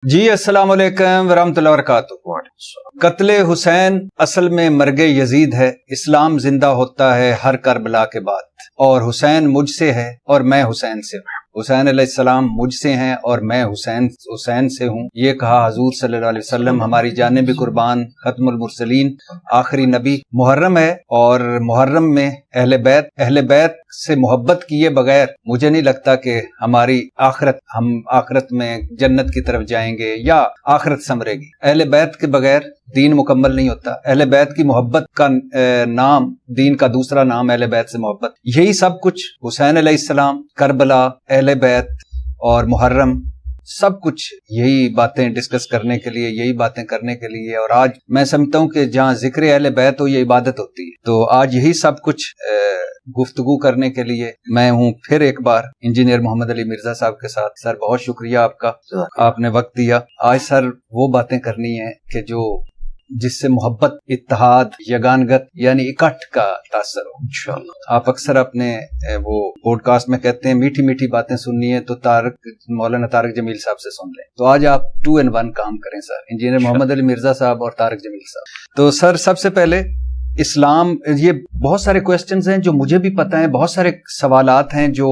جی السلام علیکم ورحمۃ اللہ وبرکاتہ۔ قتل حسین اصل میں مرگ یزید ہے، اسلام زندہ ہوتا ہے ہر کربلا کے بعد، اور حسین مجھ سے ہے اور میں حسین سے ہوں۔ حسین علیہ السلام مجھ سے ہیں اور میں حسین سے ہوں، یہ کہا حضور صلی اللہ علیہ وسلم۔ ہماری جانب بھی قربان ختم المرسلین آخری نبی۔ محرم ہے اور محرم میں اہل بیت سے محبت کیے بغیر مجھے نہیں لگتا کہ ہم آخرت میں جنت کی طرف جائیں گے یا آخرت سنورے گی۔ اہل بیت کے بغیر دین مکمل نہیں ہوتا۔ اہل بیت کی محبت کا نام، دین کا دوسرا نام اہل بیت سے محبت۔ یہی سب کچھ حسین علیہ السلام، کربلا، اہل بیت اور محرم، سب کچھ یہی باتیں ڈسکس کرنے کے لیے، یہی باتیں کرنے کے لیے۔ اور آج میں سمجھتا ہوں کہ جہاں ذکر اہل بیت ہو یہ عبادت ہوتی ہے، تو آج یہی سب کچھ گفتگو کرنے کے لیے میں ہوں پھر ایک بار انجینئر محمد علی مرزا صاحب کے ساتھ۔ سر بہت شکریہ آپ کا، آپ نے وقت دیا۔ آج سر وہ باتیں کرنی ہیں کہ جس سے محبت، اتحاد، یگانگت یعنی اکٹھ کا تاثر ہو انشاءاللہ۔ آپ اکثر اپنے وہ پوڈ کاسٹ میں کہتے ہیں میٹھی میٹھی باتیں سننی ہے تو مولانا طارق جمیل صاحب سے سن لیں، تو آج آپ 2 in 1 کام کریں سر، انجینئر محمد علی مرزا صاحب اور طارق جمیل صاحب۔ تو سر سب سے پہلے اسلام، یہ بہت سارے کوسچنز ہیں جو مجھے بھی پتہ ہیں، بہت سارے سوالات ہیں جو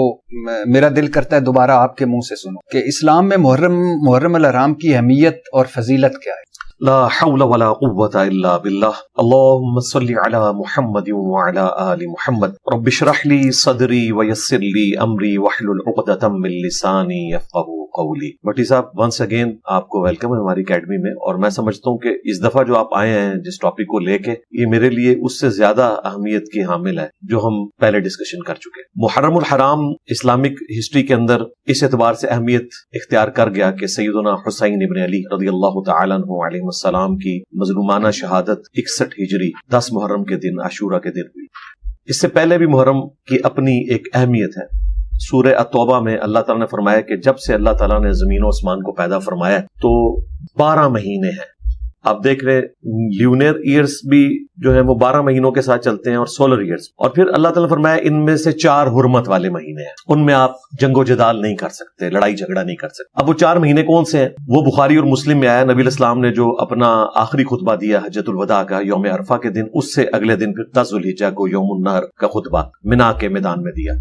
میرا دل کرتا ہے دوبارہ آپ کے منہ سے سنوں کہ اسلام میں محرم الحرام کی اہمیت اور فضیلت کیا ہے؟ لا حول ولا قوة الا بالله اللهم صل على محمد وعلى آل محمد رب اشرح لي صدري ويسر لي امري واحلل عقدة من لساني يفقهوا قولي۔ بٹی صاحب ونس اگین آپ کو ویلکم ہے ہماری اکیڈمی میں، اور میں سمجھتا ہوں کہ اس دفعہ جو آپ آئے ہیں جس ٹاپک کو لے کے، یہ میرے لیے اس سے زیادہ اہمیت کی حامل ہے جو ہم پہلے ڈسکشن کر چکے۔ محرم الحرام اسلامک ہسٹری کے اندر اس اعتبار سے اہمیت اختیار کر گیا کہ سیدنا حسین ابن علی رضی اللہ تعالیٰ عنہ علیہ السلام کی مظلومانہ شہادت 61 ہجری 10 محرم کے دن، عاشورہ کے دن ہوئی۔ اس سے پہلے بھی محرم کی اپنی ایک اہمیت ہے۔ سورہ التوبہ میں اللہ تعالیٰ نے فرمایا کہ جب سے اللہ تعالیٰ نے زمین و آسمان کو پیدا فرمایا تو 12 مہینے ہیں۔ آپ دیکھ رہے لیونر ایئرز بھی جو ہے وہ 12 مہینوں کے ساتھ چلتے ہیں اور سولر ایئرز، اور پھر اللہ تعالیٰ نے فرمایا ان میں سے 4 حرمت والے مہینے ہیں، ان میں آپ جنگ و جدال نہیں کر سکتے، لڑائی جھگڑا نہیں کر سکتے۔ اب وہ 4 مہینے کون سے ہیں؟ وہ بخاری اور مسلم میں آیا، نبی علیہ السلام نے جو اپنا آخری خطبہ دیا حجۃ الوداع کا یوم عرفہ کے دن، اس سے اگلے دن پھر 10 ذوالحجہ کو یوم النحر کا خطبہ منا کے میدان میں دیا۔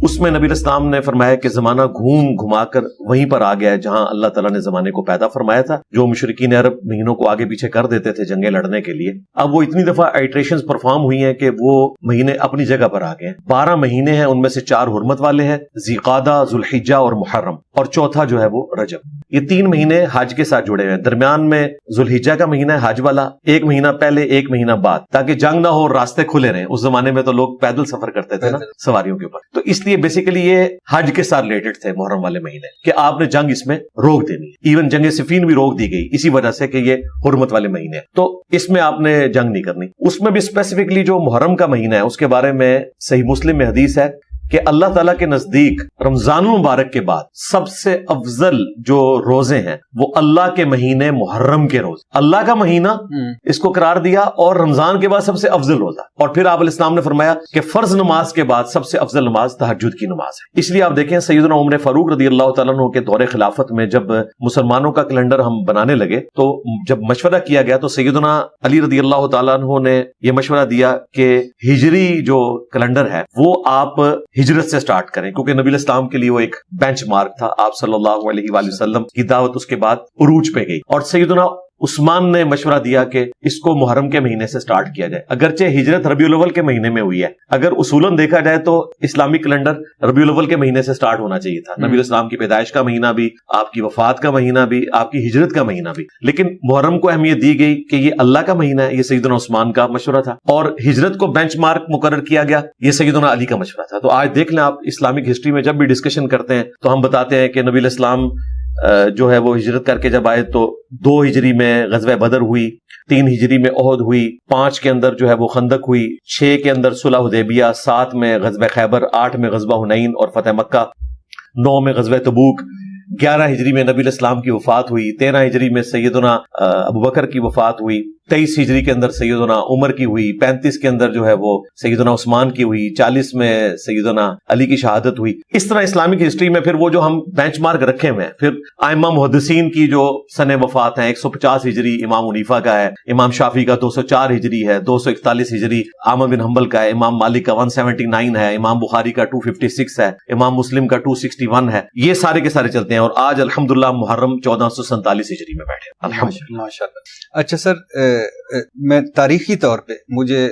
اس میں نبی علیہ السلام نے فرمایا کہ زمانہ گھوم گھما کر وہیں پر آ گیا ہے جہاں اللہ تعالیٰ نے زمانے کو پیدا فرمایا تھا۔ جو مشرکین عرب مہینوں کو آگے پیچھے کر دیتے تھے جنگیں لڑنے کے لیے، اب وہ اتنی دفعہ آئٹریشنز پرفارم ہوئی ہیں کہ وہ مہینے اپنی جگہ پر آ گئے ہیں۔ 12 مہینے ہیں، ان میں سے 4 حرمت والے ہیں، ذوالقعدہ، ذوالحجہ اور محرم، اور چوتھا جو ہے وہ رجب۔ یہ 3 مہینے حج کے ساتھ جڑے ہوئے ہیں۔ درمیان میں ذوالحجہ کا مہینہ ہے حج والا، 1 مہینہ پہلے 1 مہینہ بعد، تاکہ جنگ نہ ہو، راستے کھلے رہیں۔ اس زمانے میں تو لوگ پیدل سفر کرتے تھے نا سواریوں کے اوپر، تو اس لیے بیسیکلی یہ حج کے ساتھ ریلیٹڈ تھے محرم والے مہینے، کہ آپ نے جنگ اس میں روک دینی ہے۔ ایون جنگ صفین بھی روک دی گئی اسی وجہ سے کہ یہ حرمت والے مہینے ہیں، تو اس میں آپ نے جنگ نہیں کرنی۔ اس میں بھی اسپیسیفکلی جو محرم کا مہینہ ہے اس کے بارے میں صحیح مسلم میں حدیث ہے کہ اللہ تعالیٰ کے نزدیک رمضان المبارک کے بعد سب سے افضل جو روزے ہیں وہ اللہ کے مہینے محرم کے روزے، اللہ کا مہینہ اس کو قرار دیا، اور رمضان کے بعد سب سے افضل روزہ۔ اور پھر آپ علیہ السلام نے فرمایا کہ فرض نماز کے بعد سب سے افضل نماز تہجد کی نماز ہے۔ اس لیے آپ دیکھیں سیدنا عمر فاروق رضی اللہ تعالیٰ عنہ کے دور خلافت میں جب مسلمانوں کا کیلنڈر ہم بنانے لگے تو جب مشورہ کیا گیا تو سیدنا علی رضی اللہ تعالیٰ عنہ نے یہ مشورہ دیا کہ ہجری جو کیلنڈر ہے وہ آپ ہجرت سے سٹارٹ کریں، کیونکہ نبی علیہ السلام کے لیے وہ ایک بینچ مارک تھا۔ آپ صلی اللہ علیہ وآلہ وسلم کی دعوت اس کے بعد عروج پہ گئی، اور سیدنا عثمان نے مشورہ دیا کہ اس کو محرم کے مہینے سے سٹارٹ کیا جائے، اگرچہ ہجرت ربیع الاول کے مہینے میں ہوئی ہے۔ اگر اصولاً دیکھا جائے تو اسلامی کیلنڈر ربیع الاول کے مہینے سے سٹارٹ ہونا چاہیے تھا، نبی علیہ السلام کی پیدائش کا مہینہ بھی، آپ کی وفات کا مہینہ بھی، آپ کی ہجرت کا مہینہ بھی، لیکن محرم کو اہمیت دی گئی کہ یہ اللہ کا مہینہ ہے۔ یہ سیدنا عثمان کا مشورہ تھا، اور ہجرت کو بینچ مارک مقرر کیا گیا، یہ سیدنا علی کا مشورہ تھا۔ تو آج دیکھ لیں آپ اسلامک ہسٹری میں جب بھی ڈسکشن کرتے ہیں تو ہم بتاتے ہیں کہ نبی علیہ السلام جو ہے وہ ہجرت کر کے جب آئے تو 2 ہجری میں غزوہ بدر ہوئی، 3 ہجری میں احد ہوئی، 5 کے اندر جو ہے وہ خندق ہوئی، 6 کے اندر صلح حدیبیہ، 7 میں غزوہ خیبر، 8 میں غزوہ حنین اور فتح مکہ، 9 میں غزوہ تبوک، 11 ہجری میں نبی علیہ السلام کی وفات ہوئی، 13 ہجری میں سیدنا ابو بکر کی وفات ہوئی، 23 ہجری کے اندر سیدنا عمر کی ہوئی، 35 کے اندر جو ہے وہ سیدنا عثمان کی ہوئی، 40 میں سیدنا علی کی شہادت ہوئی. اس طرح اسلامک ہسٹری میں پھر وہ جو ہم بینچ مارک رکھے ہوئے ہیں، پھر ائمہ محدثین کی جو سن وفات ہیں، 150 ہجری امام حنیفہ کا ہے، امام شافعی کا 204 ہجری ہے، 241 ہجری احمد بن حنبل کا ہے، امام مالک کا 179 ہے، امام بخاری کا 256 ہے، امام مسلم کا 261 ہے. یہ سارے کے سارے چلتے ہیں، اور آج الحمدللہ محرم 1447 ہجری میں بیٹھے الحمدللہ. ماشاءاللہ. اچھا سر، میں تاریخی طور پہ مجھے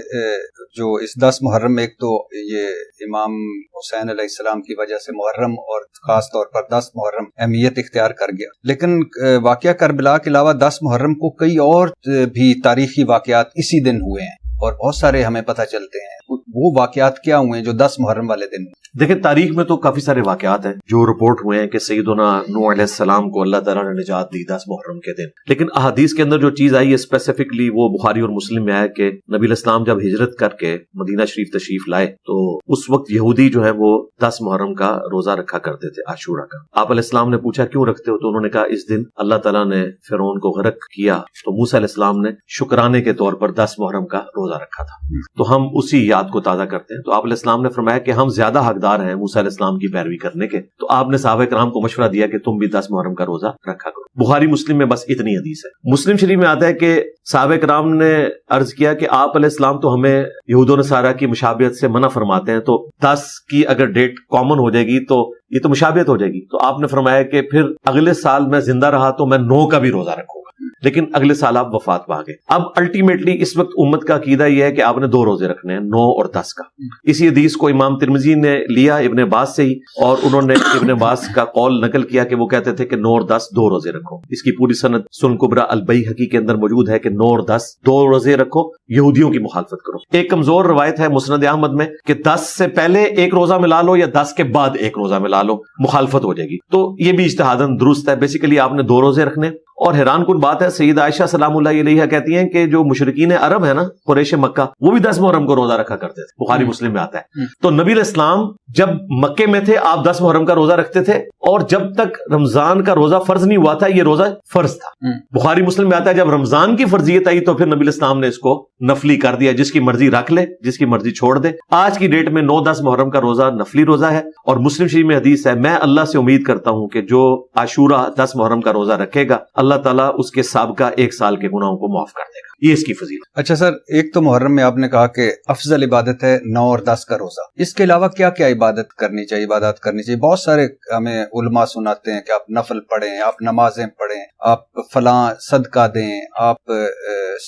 جو اس 10 محرم میں، ایک تو یہ امام حسین علیہ السلام کی وجہ سے محرم اور خاص طور پر 10 محرم اہمیت اختیار کر گیا، لیکن واقعہ کربلا کے علاوہ 10 محرم کو کئی اور بھی تاریخی واقعات اسی دن ہوئے ہیں، اور بہت سارے ہمیں پتہ چلتے ہیں. وہ واقعات کیا ہوئے ہیں جو 10 محرم والے دن ہوئے؟ دیکھیں، تاریخ میں تو کافی سارے واقعات ہیں جو رپورٹ ہوئے ہیں کہ سیدنا نوح علیہ السلام کو اللہ تعالیٰ نے نجات دی 10 محرم کے دن. لیکن احادیث کے اندر جو چیز آئی ہے اسپیسیفکلی وہ بخاری اور مسلم میں ہے کہ نبی علیہ السلام جب ہجرت کر کے مدینہ شریف تشریف لائے تو اس وقت یہودی جو ہے وہ 10 محرم کا روزہ رکھا کرتے تھے، عاشورہ کا. آپ علیہ السلام نے پوچھا کیوں رکھتے ہو؟ تو انہوں نے کہا اس دن اللہ تعالیٰ نے فرعون کو غرق کیا تو موسیٰ علیہ السلام نے شکرانے کے طور پر 10 محرم کا روزہ رکھا تھا. تو ہم اسی یاد کو تازہ کرتے ہیں. تو آپ علیہ السلام نے فرمایا کہ ہم زیادہ حقدار ہیں موسیٰ علیہ السلام کی پیروی کرنے کے، تو آپ نے صحابہ کرام کو مشورہ دیا کہ تم بھی 10 محرم کا روزہ رکھا کرو. بخاری مسلم میں بس اتنی حدیث ہے. مسلم شریف میں آتا ہے کہ صحابہ کرام نے عرض کیا کہ آپ علیہ السلام تو ہمیں یہود و نصارہ کی مشابہت سے منع فرماتے ہیں، تو 10 کی اگر ڈیٹ کامن ہو جائے گی تو یہ تو مشابہت ہو جائے گی. تو آپ نے فرمایا کہ پھر اگلے سال میں زندہ رہا تو میں 9 کا بھی روزہ رکھوں گا. لیکن اگلے سال آپ وفات پا گئے. اب الٹیمیٹلی اس وقت امت کا عقیدہ یہ ہے کہ آپ نے 2 روزے رکھنے ہیں، 9 اور 10 کا. اسی حدیث کو امام ترمذی نے لیا ابن عباس سے ہی، اور انہوں نے ابن عباس کا قول نقل کیا کہ وہ کہتے تھے کہ 9 اور 10 2 روزے رکھو. اس کی پوری سند سنن کبریٰ البیہقی کے اندر موجود ہے کہ 9 اور 10 2 روزے رکھو، یہودیوں کی مخالفت کرو. ایک کمزور روایت ہے مسند احمد میں کہ 10 سے پہلے ایک روزہ ملا لو یا 10 کے بعد ایک روزہ ملا لو، مخالفت ہو جائے گی. تو یہ بھی اجتہاداً درست ہے. بیسیکلی آپ نے 2 روزے رکھنے. اور حیران کن بات ہے، سیدہ عائشہ سلام اللہ علیہا کہتی ہیں کہ جو مشرکین عرب ہے نا، قریش مکہ، وہ بھی 10 محرم کو روزہ رکھا کرتے تھے. بخاری مسلم میں آتا ہے. تو نبی علیہ السلام جب مکے میں تھے آپ 10 محرم کا روزہ رکھتے تھے، اور جب تک رمضان کا روزہ فرض نہیں ہوا تھا یہ روزہ فرض تھا. بخاری مسلم میں آتا ہے جب رمضان کی فرضیت آئی تو پھر نبی علیہ السلام نے اس کو نفلی کر دیا. جس کی مرضی رکھ لے، جس کی مرضی چھوڑ دے. آج کی ڈیٹ میں 9-10 محرم کا روزہ نفلی روزہ ہے. اور مسلم شریف میں حدیث ہے، میں اللہ سے امید کرتا ہوں کہ جو عاشورہ 10 محرم کا روزہ رکھے گا اللہ تعالیٰ اس کے سابقہ 1 سال کے گناہوں کو معاف کر دے گا. یہ اس کی فضیلت. اچھا سر، ایک تو محرم میں آپ نے کہا کہ افضل عبادت ہے 9 اور 10 کا روزہ. اس کے علاوہ کیا کیا عبادت کرنی چاہیے؟ بہت سارے ہمیں علماء سناتے ہیں کہ آپ نفل پڑھیں، آپ نمازیں پڑھیں، آپ فلاں صدقہ دیں، آپ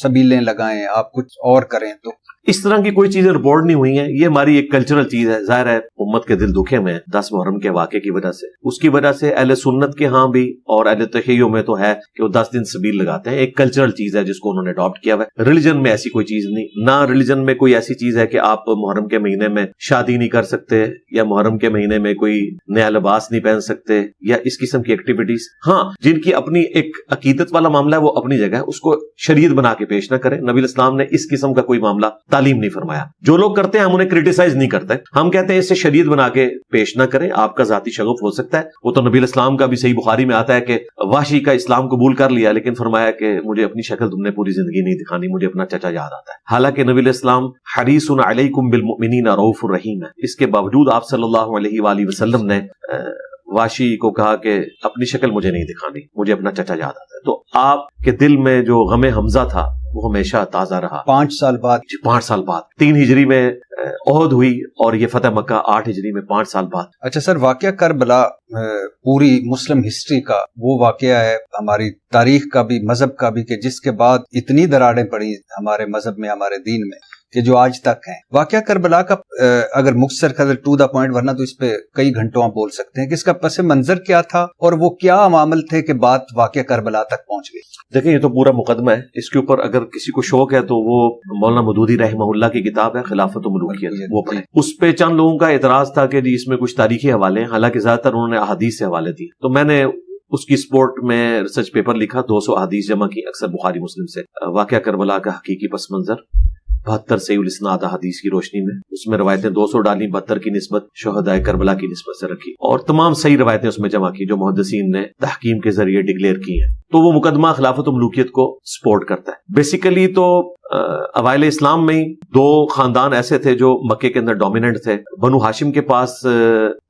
سبیلیں لگائیں، آپ کچھ اور کریں. تو اس طرح کی کوئی چیزیں رپورٹ نہیں ہوئی ہیں. یہ ہماری ایک کلچرل چیز ہے. ظاہر ہے امت کے دل دکھے میں 10 محرم کے واقعے کی وجہ سے. اس کی وجہ سے اہل سنت کے ہاں بھی اور اہل تشیع میں تو ہے کہ وہ 10 دن سبیل لگاتے ہیں. ایک کلچرل چیز ہے جس کو انہوں نے اڈاپٹ کیا ہوا ہے. ریلیجن میں ایسی کوئی چیز نہیں. نہ ریلیجن میں کوئی ایسی چیز ہے کہ آپ محرم کے مہینے میں شادی نہیں کر سکتے، یا محرم کے مہینے میں کوئی نیا لباس نہیں پہن سکتے، یا اس قسم کی ایکٹیویٹیز. ہاں، جن کی اپنی ایک عقیدت والا معاملہ ہے وہ اپنی جگہ ہے، اس کو شریعت بنا کے پیش نہ کریں. نبی علیہ السلام نے اس قسم کا کوئی معاملہ تعلیم نہیں فرمایا. جو لوگ کرتے ہیں ہم انہیں کرٹیسائز نہیں کرتے، ہم کہتے ہیں اسے شریعت بنا کے پیش نہ کریں. آپ کا ذاتی شغف ہو سکتا ہے، وہ تو نبی علیہ السلام کا بھی صحیح بخاری میں آتا ہے کہ وحشی کا اسلام قبول کر لیا لیکن فرمایا کہ مجھے اپنی شکل تم نے پوری زندگی نہیں دکھانی، مجھے اپنا چچا یاد آتا ہے. حالانکہ نبی علیہ السلام حریص علیکم بالمؤمنین رؤوف الرحیم ہے. اس کے باوجود آپ صلی اللہ علیہ وآلہ وسلم نے واشی کو کہا کہ اپنی شکل مجھے نہیں دکھانی، مجھے اپنا چچا یاد آتا ہے. تو آپ کے دل میں جو غم حمزہ تھا وہ ہمیشہ تازہ رہا. 5 سال بعد 5 سال بعد 3 ہجری میں احد ہوئی، اور یہ فتح مکہ 8 ہجری میں 5 سال بعد. اچھا سر، واقعہ کربلا پوری مسلم ہسٹری کا وہ واقعہ ہے، ہماری تاریخ کا بھی، مذہب کا بھی، کہ جس کے بعد اتنی دراڑیں پڑی ہمارے مذہب میں، ہمارے دین میں، کہ جو آج تک ہیں. واقعہ کربلا کا اگر مختصر قدر ٹو دا پوائنٹ، ورنہ تو اس پہ کئی گھنٹوں آپ بول سکتے ہیں کہ اس کا پس منظر کیا تھا اور وہ کیا عوامل تھے کہ بات واقعہ کربلا تک پہنچ گئی. دیکھیں یہ تو پورا مقدمہ ہے. اس کے اوپر اگر کسی کو شوق ہے تو وہ مولانا مودودی رحمہ اللہ کی کتاب ہے خلافت و ملوکیت، وہ پڑھیں. اس پہ چند لوگوں کا اعتراض تھا کہ جی اس میں کچھ تاریخی حوالے ہیں، حالانکہ زیادہ تر انہوں نے احادیث سے حوالے دیے. تو میں نے اس کی سپورٹ میں ریسرچ پیپر لکھا، 200 احادیث جمع کی، اکثر بخاری مسلم سے. واقعہ کربلا کا حقیقی پس منظر 72 صحیح الاسناد احادیث کی روشنی میں. اس میں روایتیں 200 ڈالی، 72 کی نسبت شہداء کربلا کی نسبت سے رکھی، اور تمام صحیح روایتیں اس میں جمع کی جو محدثین نے تحکیم کے ذریعے ڈکلیئر کی ہیں. تو وہ مقدمہ خلافت و ملوکیت کو سپورٹ کرتا ہے. بیسیکلی تو اوائل اسلام میں ہی دو خاندان ایسے تھے جو مکے کے اندر ڈومیننٹ تھے. بنو ہاشم کے پاس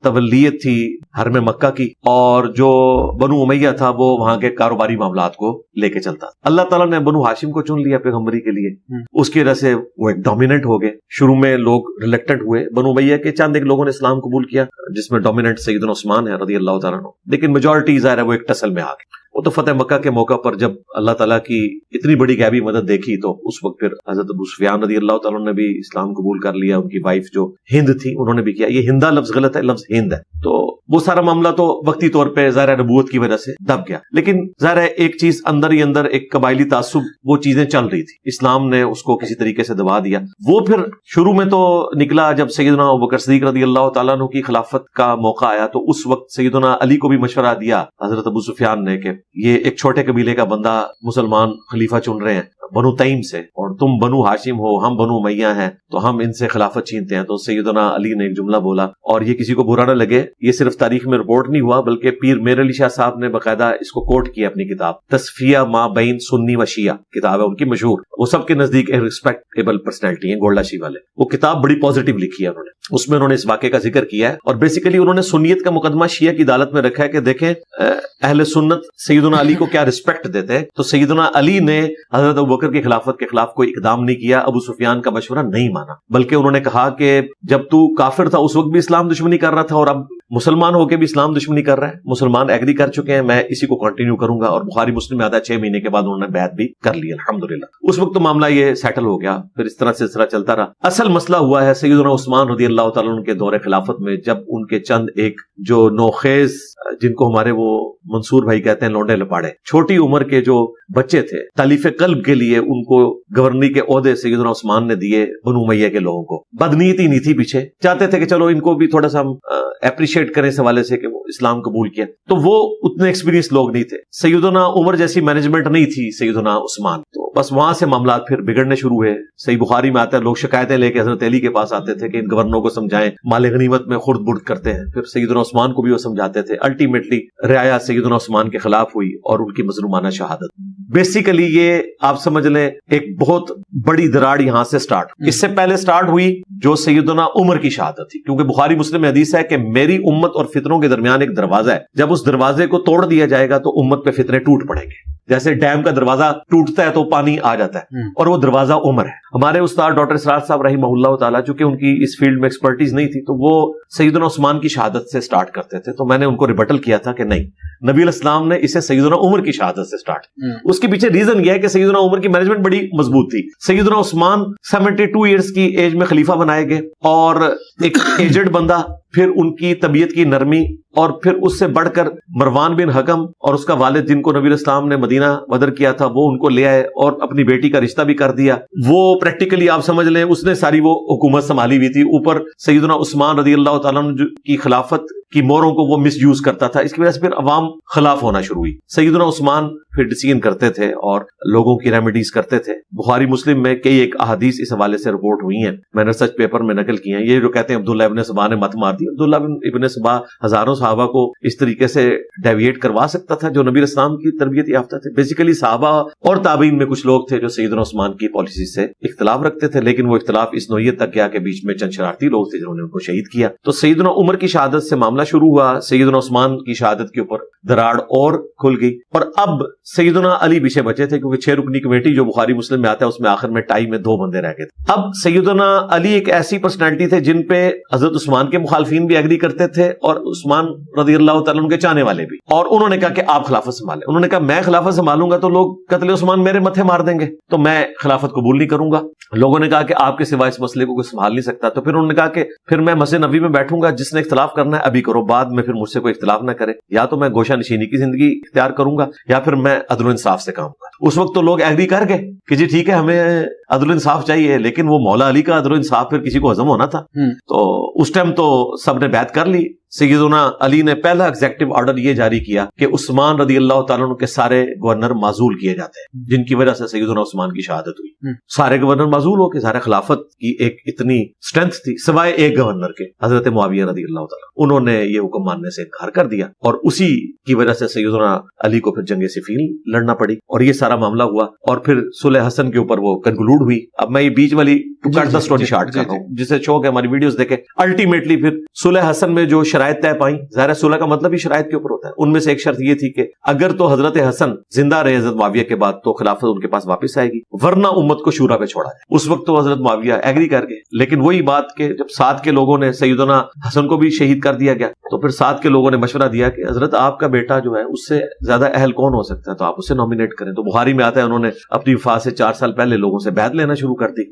تولیت تھی حرم مکہ کی، اور جو بنو امیہ تھا وہ وہاں کے کاروباری معاملات کو لے کے چلتا. اللہ تعالیٰ نے بنو ہاشم کو چن لیا پیغمبری کے لیے، اس کی وجہ سے وہ ایک ڈومیننٹ ہو گئے. شروع میں لوگ ریلیکٹنٹ ہوئے، بنو امیہ کے چند ایک لوگوں نے اسلام قبول کیا جس میں ڈومیننٹ سیدنا عثمان ہے رضی اللہ تعالیٰ عنہ، لیکن میجورٹی ظاہر ہے وہ ایک ٹسل میں آ گئی. وہ تو فتح مکہ کے موقع پر جب اللہ تعالیٰ کی اتنی بڑی غیبی مدد دیکھی تو اس وقت پھر حضرت ابو سفیان رضی اللہ تعالیٰ نے بھی اسلام قبول کر لیا. ان کی وائف جو ہند تھی انہوں نے بھی کیا. یہ ہندا لفظ غلط ہے، لفظ ہند ہے. تو وہ سارا معاملہ تو وقتی طور پہ ظاہر نبوت کی وجہ سے دب گیا، لیکن ظاہر ہے ایک چیز اندر ہی اندر ایک قبائلی تعصب وہ چیزیں چل رہی تھی. اسلام نے اس کو کسی طریقے سے دبا دیا. وہ پھر شروع میں تو نکلا جب سیدنا ابوبکر صدیق رضی اللہ تعالیٰ عنہ کی خلافت کا موقع آیا تو اس وقت سیدنا علی کو بھی مشورہ دیا حضرت ابو سفیان نے کہ یہ ایک چھوٹے قبیلے کا بندہ مسلمان خلیفہ چن رہے ہیں بنو تیم سے، اور تم بنو ہاشم ہو، ہم بنو امیہ ہیں، تو ہم ان سے خلافت چھینتے ہیں. تو سیدنا علی نے ایک جملہ بولا، اور یہ کسی کو برا نہ لگے، یہ صرف تاریخ میں رپورٹ نہیں ہوا بلکہ پیر میر علی شاہ صاحب نے باقاعدہ اس کو کوٹ کیا اپنی کتاب تصفیہ ما بین سنی و شیعہ کتاب ہے ان کی مشہور. وہ سب کے نزدیک ایک ریسپیکٹیبل پرسنالٹی ہیں گولڈا شی والے. وہ کتاب بڑی پازیٹیو لکھی ہے انہوں نے، اس میں انہوں نے اس واقعے کا ذکر کیا ہے، اور بیسیکلی انہوں نے سنیت کا مقدمہ شیعہ کی عدالت میں رکھا ہے کہ دیکھیں اہل سنت سیدنا علی کو کیا رسپیکٹ دیتے ہیں. تو سیدنا علی نے حضرت ابوبکر کی خلافت کے خلاف کوئی اقدام نہیں کیا، ابو سفیان کا مشورہ نہیں مانا، بلکہ انہوں نے کہا کہ جب تو کافر تھا اس وقت بھی اسلام دشمنی کر رہا تھا، اور اب مسلمان ہو کے بھی اسلام دشمنی کر رہا ہے، مسلمان ایگری کر چکے ہیں، میں اسی کو کنٹینیو کروں گا. اور بخاری مسلم میں آتا ہے 6 مہینے کے بعد انہوں نے بیعت بھی کر لی الحمدللہ. اس وقت تو معاملہ یہ سیٹل ہو گیا. پھر اس طرح سلسلہ چلتا رہا. اصل مسئلہ ہوا ہے سیدنا عثمان رضی اللہ تعالیٰ عنہ کے دور خلافت میں، جب ان کے چند ایک جو نوخیز جن کو ہمارے وہ منصور بھائی کہتے ہیں لونڈے لپاڑے، چھوٹی عمر کے جو بچے تھے، تالیف قلب کے لیے ان کو گورنری کے عہدے سیدنا عثمان نے دیے بنو امیہ کے لوگوں کو. بدنیتی نہیں تھی پیچھے، چاہتے تھے کہ چلو ان کو بھی تھوڑا سا ہم اپریشیٹ کریں اس حوالے سے کہ وہ اسلام قبول کیا. تو وہ اتنے ایکسپیرینس لوگ نہیں تھے، سیدنا عمر جیسی مینجمنٹ نہیں تھی سیدنا عثمان. تو بس وہاں سے معاملات پھر بگڑنے شروع ہوئے. صحیح بخاری میں آتا ہے لوگ شکایتیں لے کے حضرت علی کے پاس آتے تھے کہ ان گورنروں کو سمجھائیں، مال غنیمت میں خرد برد کرتے ہیں. پھر سیدنا عثمان کو بھی وہ سمجھاتے تھے. الٹیمیٹلی رعایا سیدنا عثمان کے خلاف ہوئی اور ان کی مظلومانہ شہادت. بیسیکلی یہ آپ سمجھ لیں ایک بہت بڑی دراڑ یہاں سے سٹارٹ. اس سے پہلے سٹارٹ ہوئی جو سیدنا عمر کی شہادت تھی، کیونکہ بخاری مسلم میں حدیث ہے کہ میری امت اور فتنوں کے درمیان ایک دروازہ ہے، جب اس دروازے کو توڑ دیا جائے گا تو امت پہ فتنے ٹوٹ پڑیں گے. جیسے ڈیم کا دروازہ ٹوٹتا ہے تو پانی آ جاتا ہے، اور وہ دروازہ عمر ہے. ہمارے استاد ڈاکٹر اسرار صاحب رحمہ اللہ تعالیٰ چونکہ ان کی اس فیلڈ میں ایکسپرٹیز نہیں تھی تو وہ سیدنا عثمان کی شہادت سے سٹارٹ کرتے تھے. تو میں نے ان کو ریبٹل کیا تھا کہ نہیں، نبی علیہ السلام نے اسے سیدنا عمر کی شہادت سے سٹارٹ. اس کے پیچھے ریزن یہ ہے کہ سیدنا عمر کی مینجمنٹ بڑی مضبوط تھی. سیدنا عثمان 72 ایئرز کی ایج میں خلیفہ بنائے گئے، اور ایک ایجڈ بندہ، پھر ان کی طبیعت کی نرمی، اور پھر اس سے بڑھ کر مروان بن حکم اور اس کا والد جن کو نبی علیہ السلام نے مدینہ بدر کیا تھا وہ ان کو لے آئے اور اپنی بیٹی کا رشتہ بھی کر دیا. وہ پریکٹیکلی آپ سمجھ لیں اس نے ساری وہ حکومت سنبھالی ہوئی تھی. اوپر سیدنا عثمان رضی اللہ تعالیٰ عنہ کی خلافت کی موروں کو وہ مس یوز کرتا تھا، اس کی وجہ سے پھر عوام خلاف ہونا شروع ہوئی. سیدنا عثمان پھر ڈسیزن کرتے تھے اور لوگوں کی ریمیڈیز کرتے تھے. بخاری مسلم میں کئی ایک احادیث اس حوالے سے رپورٹ ہوئی ہیں، میں نے ریسرچ پیپر میں نقل کی ہیں. یہ جو کہتے ہیں عبداللہ ابن سبا نے مت مار دی، عبداللہ ابن سبا ہزاروں صحابہ کو اس طریقے سے ڈیویٹ کروا سکتا تھا جو نبی علیہ السلام کی تربیت یافتہ تھے. بیسیکلی صحابہ اور تابعین میں کچھ لوگ تھے جو سیدنا عثمان کی پالیسی سے اختلاف رکھتے تھے، لیکن وہ اختلاف اس نوعیت تک گیا کہ بیچ میں چند شرارتی لوگ تھے جنہوں نے ان کو شہید کیا. تو سیدنا عمر کی شہادت سے معاملہ شروع ہوا. سیدنا عثمان کی شہادت کے اوپر دراڑ اور کھل گئی، اور اب سیدنا علی پیچھے بچے تھے کیونکہ 6 رکنی کمیٹی جو بخاری مسلم میں آتا ہے اس میں آخر میں ٹائی میں 2 بندے رہ گئے تھے. اب سیدنا علی ایک ایسی پرسنالٹی تھے جن پہ حضرت عثمان کے مخالفین بھی ایگری کرتے تھے اور عثمان رضی اللہ تعالیٰ عنہ کے چاہنے والے بھی. اور انہوں نے کہا کہ آپ خلافت سنبھالیں. انہوں نے کہا میں خلافت سنبھالوں گا تو لوگ قتل عثمان میرے متھے مار دیں گے، تو میں خلافت قبول نہیں کروں گا. لوگوں نے کہا کہ آپ کے سوائے اس مسئلے کو کوئی سنبھال نہیں سکتا. تو پھر انہوں نے کہا کہ پھر میں مسجد نبوی میں بیٹھوں گا، جس نے اختلاف کرنا ہے ابھی کرو، بعد میں پھر مجھ سے کوئی اختلاف نہ کرے. یا تو میں گوشہ نشینی کی زندگی اختیار کروں گا یا پھر میں عدل و انصاف سے کام کروں. اس وقت تو لوگ ایگری کر گئے کہ جی ٹھیک ہے ہمیں عدل و انصاف چاہیے، لیکن وہ مولا علی کا عدل و انصاف پھر کسی کو ہضم ہونا تھا. تو اس ٹائم تو سب نے بیعت کر لی. سیدنا علی نے پہلا ایگزیکٹو آرڈر یہ جاری کیا کہ عثمان رضی اللہ تعالیٰ عنہ کے سارے گورنر معزول کیے جاتے ہیں، جن کی وجہ سے سیدنا عثمان کی شہادت ہوئی. سارے گورنر معزول ہو کے، ظاہر خلافت کی ایک اتنی اسٹرینتھ تھی سوائے ایک گورنر کے حضرت معاویہ رضی اللہ تعالیٰ، انہوں نے یہ حکم ماننے سے انکار کر دیا، اور اسی کی وجہ سے سیدنا علی کو پھر جنگ صفین لڑنا پڑی، اور یہ سارا معاملہ ہوا، اور پھر صلح حسن کے اوپر وہ کنکلوڈ ہوئی۔ اب میں یہ بیچ والی اسٹوری شارٹ کر رہا ہوں، جسے شوق ہے ہماری ویڈیوز دیکھیں۔ الٹیمیٹلی پھر صلح حسن میں جو شرائط طے پائیں، ظاہر صلح کا مطلب ہی شرائط کے اوپر ہوتا ہے، ان میں سے ایک شرط یہ تھی کہ اگر تو حضرت حسن زندہ رہے حضرت معاویہ کے بعد تو خلافت ان کے پاس واپس آئے گی، ورنہ امت کو شورا پہ چھوڑا جائے۔ اس وقت تو حضرت معاویہ ایگری کر گئے، لیکن وہی بات کہ جب ساتھ کے لوگوں نے سیدنا حسن کو بھی شہید کر دیا گیا، تو پھر ساتھ کے لوگوں نے مشورہ دیا کہ حضرت آپ کا بیٹا جو ہے اس سے زیادہ اہل کون ہو سکتا ہے، تو آپ اسے نامینیٹ کریں۔ تو بخاری میں آتا ہے انہوں نے اپنی وفات سے 4 سال پہلے لوگوں سے بیعت لینا شروع کر دی،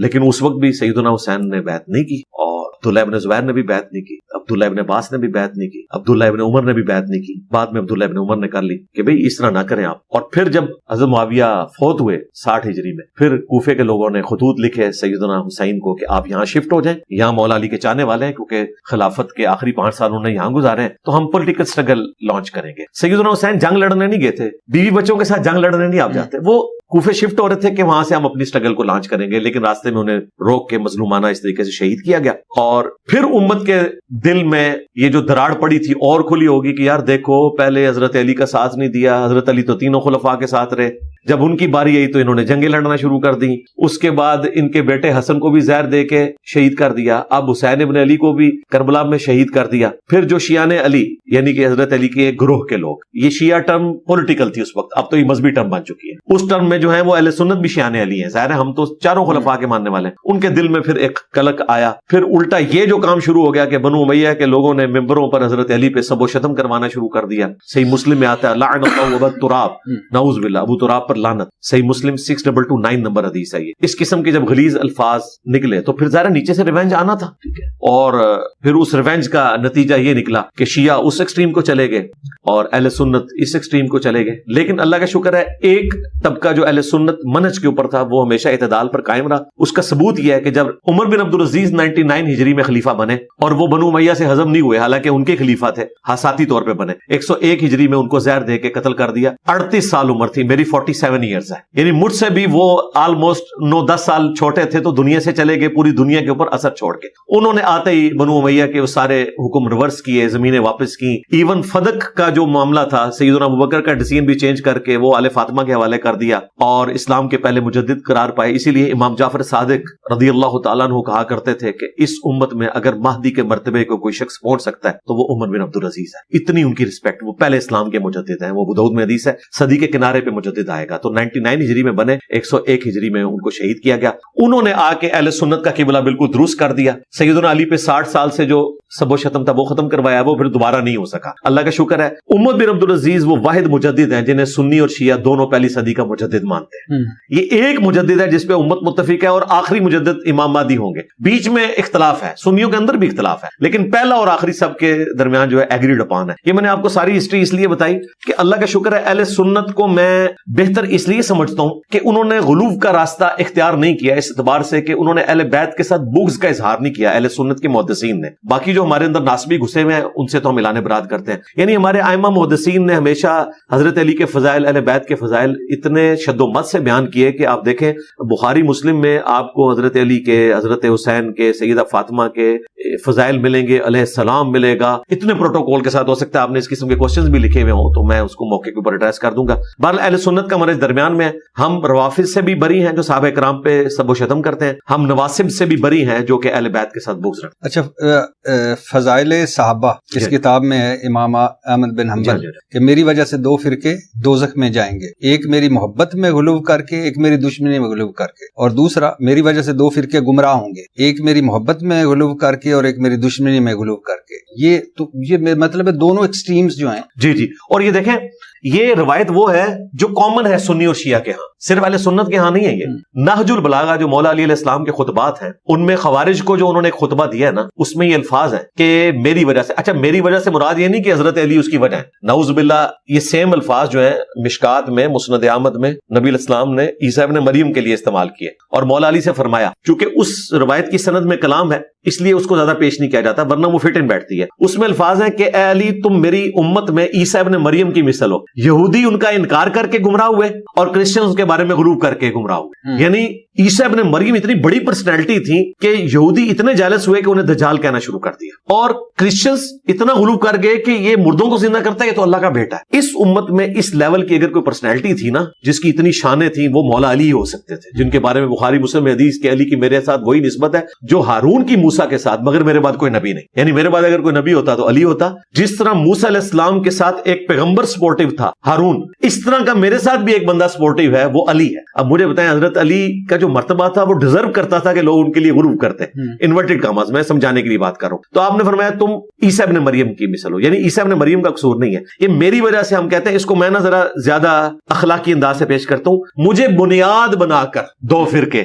لیکن اس وقت بھی سیدنا حسین نے بیعت نہیں کی، اور عبداللہ ابن زبیر نے بھی بیعت نہیں کی، عبداللہ ابن عباس نے بھی بیعت نہیں کی، عبداللہ ابن عمر نے بھی بیعت نہیں کی۔ بعد میں عبداللہ ابن عمر نے کر لی کہ بھئی اس طرح نہ کریں آپ۔ اور پھر جب حضرت معاویہ فوت ہوئے 60 ہجری میں، پھر کوفے کے لوگوں نے خطوط لکھے سیدنا حسین کو کہ آپ یہاں شفٹ ہو جائیں، یہاں مولا علی کے چاہنے والے ہیں، کیونکہ خلافت کے آخری 5 سال انہوں نے یہاں گزارے ہیں، تو ہم پولیٹیکل سٹرگل لانچ کریں گے۔ سیدنا حسین جنگ لڑنے نہیں گئے تھے، بیوی بچوں کے ساتھ جنگ لڑنے نہیں آپ جاتے، وہ کوفے شفٹ ہو رہے تھے کہ وہاں سے ہم اپنی سٹرگل کو لانچ کریں گے، لیکن راستے میں انہیں روک کے مظلومانہ اس طریقے سے شہید کیا گیا۔ اور پھر امت کے دل میں یہ جو دراڑ پڑی تھی اور کھلی ہوگی کہ یار دیکھو پہلے حضرت علی کا ساتھ نہیں دیا، حضرت علی تو تینوں خلفاء کے ساتھ رہے، جب ان کی باری آئی تو انہوں نے جنگیں لڑنا شروع کر دی، اس کے بعد ان کے بیٹے حسن کو بھی زہر دے کے شہید کر دیا، اب حسین ابن علی کو بھی کربلا میں شہید کر دیا۔ پھر جو شیعان علی یعنی کہ حضرت علی کے ایک گروہ کے لوگ، یہ شیعہ ٹرم پولیٹیکل تھی اس وقت، اب تو یہ مذہبی ٹرم بن چکی ہے، اس ٹرم میں جو ہے وہ اہل سنت بھی شیعان علی ہیں، ظاہر ہے ہم تو چاروں خلفاء کے ماننے والے ہیں، ان کے دل میں پھر ایک کلک آیا۔ پھر الٹا یہ جو کام شروع ہو گیا کہ بنو امیہ کے لوگوں نے ممبروں پر حضرت علی پہ سب و شتم کروانا شروع کر دیا۔ صحیح مسلم میں آتا ہے لعن اللہ ابا تراب، نعوذ باللہ، ابو تراب پر لعنت۔ صحیح مسلم 6229 نمبر حدیث ہے یہ۔ اس قسم کے جب غلیظ الفاظ نکلے تو پھر ظاہر نیچے سے ریونج آنا تھا، ٹھیک ہے، اور پھر اس ریونج کا نتیجہ یہ نکلا کہ شیعہ اس ایکسٹریم کو چلے گئے اور اہل سنت اس ایکسٹریم کو چلے گئے، لیکن اللہ کا شکر ہے ایک طبقہ جو اہل سنت منہج کے اوپر تھا وہ ہمیشہ اعتدال پر قائم رہا۔ اس کا ثبوت یہ ہے کہ جب عمر بن عبدالعزیز 99 ہجری میں خلیفہ بنے اور وہ بنو امیہ سے ہضم نہیں ہوئے، حالانکہ ان کے خلیفہ تھے، حساتی طور پہ بنے، 101 ہجری میں ان کو زہر دے کے قتل کر دیا۔ 38 سال عمر تھی، میری 47 ایئرز ہے، یعنی مجھ سے بھی وہ آلموسٹ 9-10 سال چھوٹے تھے، تو دنیا سے چلے گئے پوری دنیا کے اوپر اثر چھوڑ کے۔ انہوں نے آتے ہی بنو امیہ کے وہ سارے حکم ریورس کیے، زمینیں واپس کی، ایون فدق کا جو معاملہ تھا سیدنا ابوبکر کا ڈیسیژن بھی چینج کر کے وہ آل فاطمہ کے حوالے کر دیا، اور اسلام کے پہلے مجدد قرار پائے۔ اسی لیے امام جعفر صادق رضی اللہ تعالیٰ عنہ کہا کرتے تھے کہ اس امت میں اگر مہدی کے مرتبے کو کوئی شخص پہنچ سکتا ہے تو وہ عمر بن عبدالعزیز ہے، اتنی ان کی رسپیکٹ، وہ پہلے اسلام کے مجدد ہیں، وہ ابو داؤد میں حدیث ہے صدی کے کنارے پہ مجدد آئے گا۔ تو 99 ہجری میں بنے، 101 ہجری میں ان کو شہید کیا گیا۔ انہوں نے آ کے اہل سنت کا قبلہ بالکل درست کر دیا۔ سیدنا علی پہ 60 سال سے جو سب و شتم تھا وہ ختم کروایا، وہ پھر دوبارہ نہیں ہو سکا، اللہ کا شکر ہے۔ عمر بن عبدالعزیز وہ واحد مجدد ہیں جنہیں سنی اور شیعہ دونوں پہلی صدی کا مجدد مانتے ہیں۔ یہ ایک مجدد ہے جس پہ امت متفق ہے، اور آخری مجدد امام مہدی ہوں گے۔ بیچ میں اختلاف ہے، سنیوں کے اندر بھی اختلاف ہے، لیکن پہلا اور آخری سب کے درمیان جو ہے ایگریڈ اپان ہے۔ یہ میں نے آپ کو ساری ہسٹری اس لیے بتائی کہ اللہ کا شکر ہے اہل سنت کو میں بہتر اس لیے سمجھتا ہوں کہ انہوں نے غلو کا راستہ اختیار نہیں کیا، اس اعتبار سے کہ انہوں نے اہل بیت کے ساتھ بغض کا اظہار نہیں کیا اہل سنت کے محدثین نے۔ باقی جو ہمارے اندر ناسبی گھسے ہوئے ہیں ان سے تو ہم اعلان برات کرتے ہیں، یعنی ہمارے ائمہ محدثین نے ہمیشہ حضرت علی کے فضائل، اہل بیت کے فضائل اتنے شد و مت سے بیان کیے کہ آپ دیکھیں بخاری مسلم میں آپ کو حضرت علی کے، حضرت حسین کے، سیدہ فاطمہ کے فضائل ملیں گے، علیہ السلام ملے گا، اتنے پروٹوکول کے ساتھ۔ ہو سکتا ہے آپ نے اس قسم کے کوسچنز بھی لکھے ہوئے ہوں تو میں اس کو موقع کے اوپر ایڈریس کر دوں گا۔ بہرحال اہل سنت کا مرض درمیان میں ہے، ہم روافض سے بھی بری ہیں جو صحابہ کرام پہ سب و شتم کرتے ہیں، ہم نواسب سے بھی بری ہیں جو کہ اہل بیت کے ساتھ بغض رکھتے ہیں۔ اچھا، فضائل صحابہ اس کتاب میں ہے امام احمد بن حنبل کہ میری وجہ سے 2 فرقے دوزخ میں جائیں گے، ایک میری محبت میں غلو کر کے، ایک میری دشمنی میں غلو کر کے، اور دوسرا میری وجہ سے 2 فرقے گمراہ ہوں گے، ایک میری محبت میں غلو کر کے اور ایک میری دشمنی میں غلو کر کے۔ یہ مطلب ہے دونوں ایکسٹریمز جو ہیں۔ جی، اور یہ دیکھیں یہ روایت وہ ہے جو کامن ہے سنی اور شیعہ کے ہاں، صرف اہل سنت کے ہاں نہیں ہے۔ یہ نہج البلاغہ جو مولا علی علیہ السلام کے خطبات ہیں، ان میں خوارج کو جو انہوں نے ایک خطبہ دیا ہے نا، اس میں یہ الفاظ ہیں کہ میری وجہ سے، اچھا میری وجہ سے مراد یہ نہیں کہ حضرت علی اس کی وجہ ہے، نعوذ باللہ، یہ سیم الفاظ جو ہیں مشکات میں، مسند احمد میں نبی علیہ السلام نے عیسیٰ ابن مریم کے لیے استعمال کیے، اور مولا علی سے فرمایا چونکہ اس روایت کی سند میں کلام ہے اس لیے اس کو زیادہ پیش نہیں کیا جاتا، ورنہ وہ فٹ ان بیٹھتی ہے۔ اس میں الفاظ ہیں کہ اے علی تم میری امت میں عیسیٰ ابن مریم کی مثل ہو، یہودی ان کا انکار کر کے گمراہ ہوئے اور کرسچن اس کے بارے میں غلوب کر کے گمراہ ہوئے. یعنی عیسیٰ ابن مریم اتنی بڑی پرسنالٹی تھی کہ یہودی اتنے جالس ہوئے کہ انہیں دجال کہنا شروع کر دیا, اور کرسچنز اتنا غلوب کر گئے کہ یہ مردوں کو زندہ کرتا ہے, یہ تو اللہ کا بیٹا ہے. اس امت میں اس لیول کی اگر کوئی پرسنالٹی تھی نا جس کی اتنی شانیں تھیں, وہ مولا علی ہو سکتے تھے, جن کے بارے میں بخاری مسلم حدیث کہ علی کی میرے ساتھ وہی نسبت ہے جو ہارون کی موسیٰ کے ساتھ, مگر میرے بعد کوئی نبی نہیں. یعنی میرے بعد اگر کوئی نبی ہوتا تو علی ہوتا. جس طرح موسیٰ علیہ السلام کے ساتھ ایک پیغمبر سپورٹیو تھا ہارون, اس طرح کا میرے ساتھ بھی ایک بندہ سپورٹیو ہے, وہ علی ہے. اب مجھے بتائیں حضرت علی کا جو مرتبہ تھا وہ ڈیزرو کرتا تھا کہ لوگ ان کے لیے غروب کرتے. انورٹڈ کاماز میں سمجھانے کے لیے بات کر رہا ہوں. تو آپ نے فرمایا تم عیسیٰ ابن مریم کی مثل ہو, یعنی عیسیٰ ابن مریم کا قصور نہیں ہے, یہ میری وجہ سے ہم کہتے ہیں. اس کو میں نا ذرا زیادہ اخلاقی انداز سے پیش کرتا ہوں. مجھے بنیاد بنا کر دو فرقے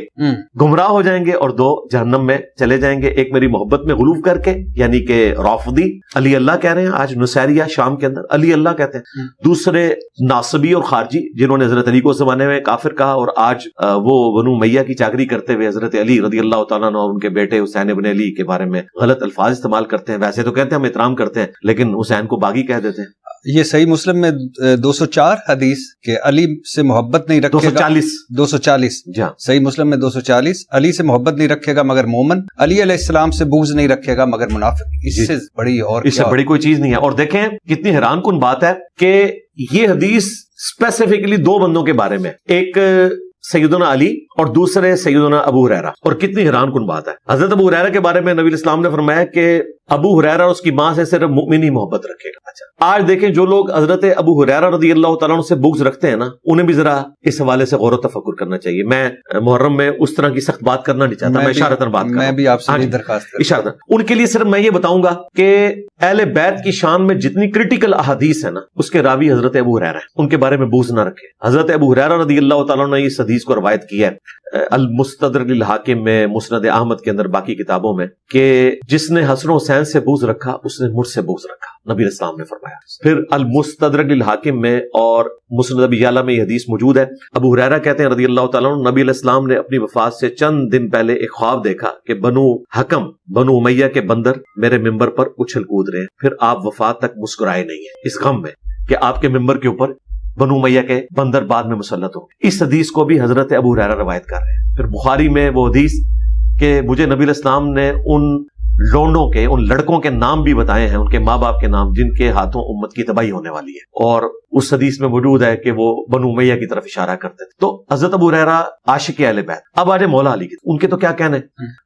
گمراہ ہو جائیں گے اور دو جہنم میں چلے جائیں گے. ایک میری محبت میں غلوب کر کے, یعنی کہ رافضی علی اللہ کہہ رہے ہیں, آج نصیریہ شام کے اندر علی اللہ کہتے ہیں. دوسرے ناصبی اور خارجی جنہوں نے حضرت علی کو زمانے میں کافر کہا اور آج وہ بنو امیہ کی چاکری کرتے ہوئے حضرت علی رضی اللہ تعالیٰ عنہ اور ان کے بیٹے حسین ابن علی کے بارے میں غلط الفاظ استعمال کرتے ہیں. ویسے تو کہتے ہیں ہم احترام کرتے ہیں, لیکن حسین کو باغی کہہ دیتے ہیں. یہ صحیح مسلم میں 204 حدیث کہ علی سے محبت نہیں رکھے گا, 240 صحیح مسلم میں 240, علی سے محبت نہیں رکھے گا مگر مومن, علی علیہ السلام سے بغض نہیں رکھے گا مگر منافق. اس سے بڑی اور اس سے بڑی کوئی چیز نہیں ہے. اور دیکھیں کتنی حیران کن بات ہے کہ یہ حدیث اسپیسیفکلی دو بندوں کے بارے میں, ایک سیدنا علی اور دوسرے سیدنا ابو ہریرہ. اور کتنی حیران کن بات ہے, حضرت ابو ہریرہ کے بارے میں نبی اسلام نے فرمایا کہ ابو ہریرہ اور اس کی ماں سے صرف مؤمن ہی محبت رکھے گا. اچھا, آج دیکھیں جو لوگ حضرت ابو ہریرہ رضی اللہ تعالیٰ عنہ سے بغض رکھتے ہیں نا, انہیں بھی ذرا اس حوالے سے غور و تفکر کرنا چاہیے. میں محرم میں اس طرح کی سخت بات کرنا نہیں چاہتا, میں اشارتاً بات کروں. میں بھی آپ سے درخواست اشارتاً ان کے لیے صرف میں یہ بتاؤں گا کہ اہل بیت کی شان میں جتنی کرٹیکل احادیث ہے نا, اس کے راوی حضرت ابو ہریرہ ہیں, ان کے بارے میں بغض نہ رکھے. حضرت ابو ہریرہ رضی اللہ تعالیٰ عنہ نے اس حدیث کو روایت کی ہے المستدرک للحاکم میں, مسند احمد کے اندر, باقی کتابوں میں, کہ جس نے حسن و حسین سے بغض رکھا اس نے مجھ سے بغض رکھا, نبی اسلام نے فرمایا. پھر المستدرک للحاکم میں اور مسند ابی یعلا میں یہ حدیث موجود ہے. ابو ہریرہ کہتے ہیں رضی اللہ تعالیٰ عنہ, نبی علیہ السلام نے اپنی وفات سے چند دن پہلے ایک خواب دیکھا کہ بنو حکم, بنو امیہ کے بندر میرے ممبر پر اچھل کود رہے ہیں. پھر آپ وفات تک مسکرائے نہیں ہیں, اس غم میں کہ آپ کے ممبر کے اوپر بنو امیہ کے بندر بعد میں مسلط ہو. اس حدیث کو بھی حضرت ابو ہریرہ روایت کر رہے ہیں. پھر بخاری میں وہ حدیث کہ مجھے نبی علیہ السلام نے ان لونڈوں کے, ان لڑکوں کے نام بھی بتائے ہیں, ان کے ماں باپ کے نام, جن کے ہاتھوں امت کی تباہی ہونے والی ہے. اور اس حدیث میں موجود ہے کہ وہ بنو امیہ کی طرف اشارہ کرتے تھے. تو حضرت ابو ہریرہ عاشق اہل بیت. اب آجے مولا علی کی, ان کے تو کیا کہنے.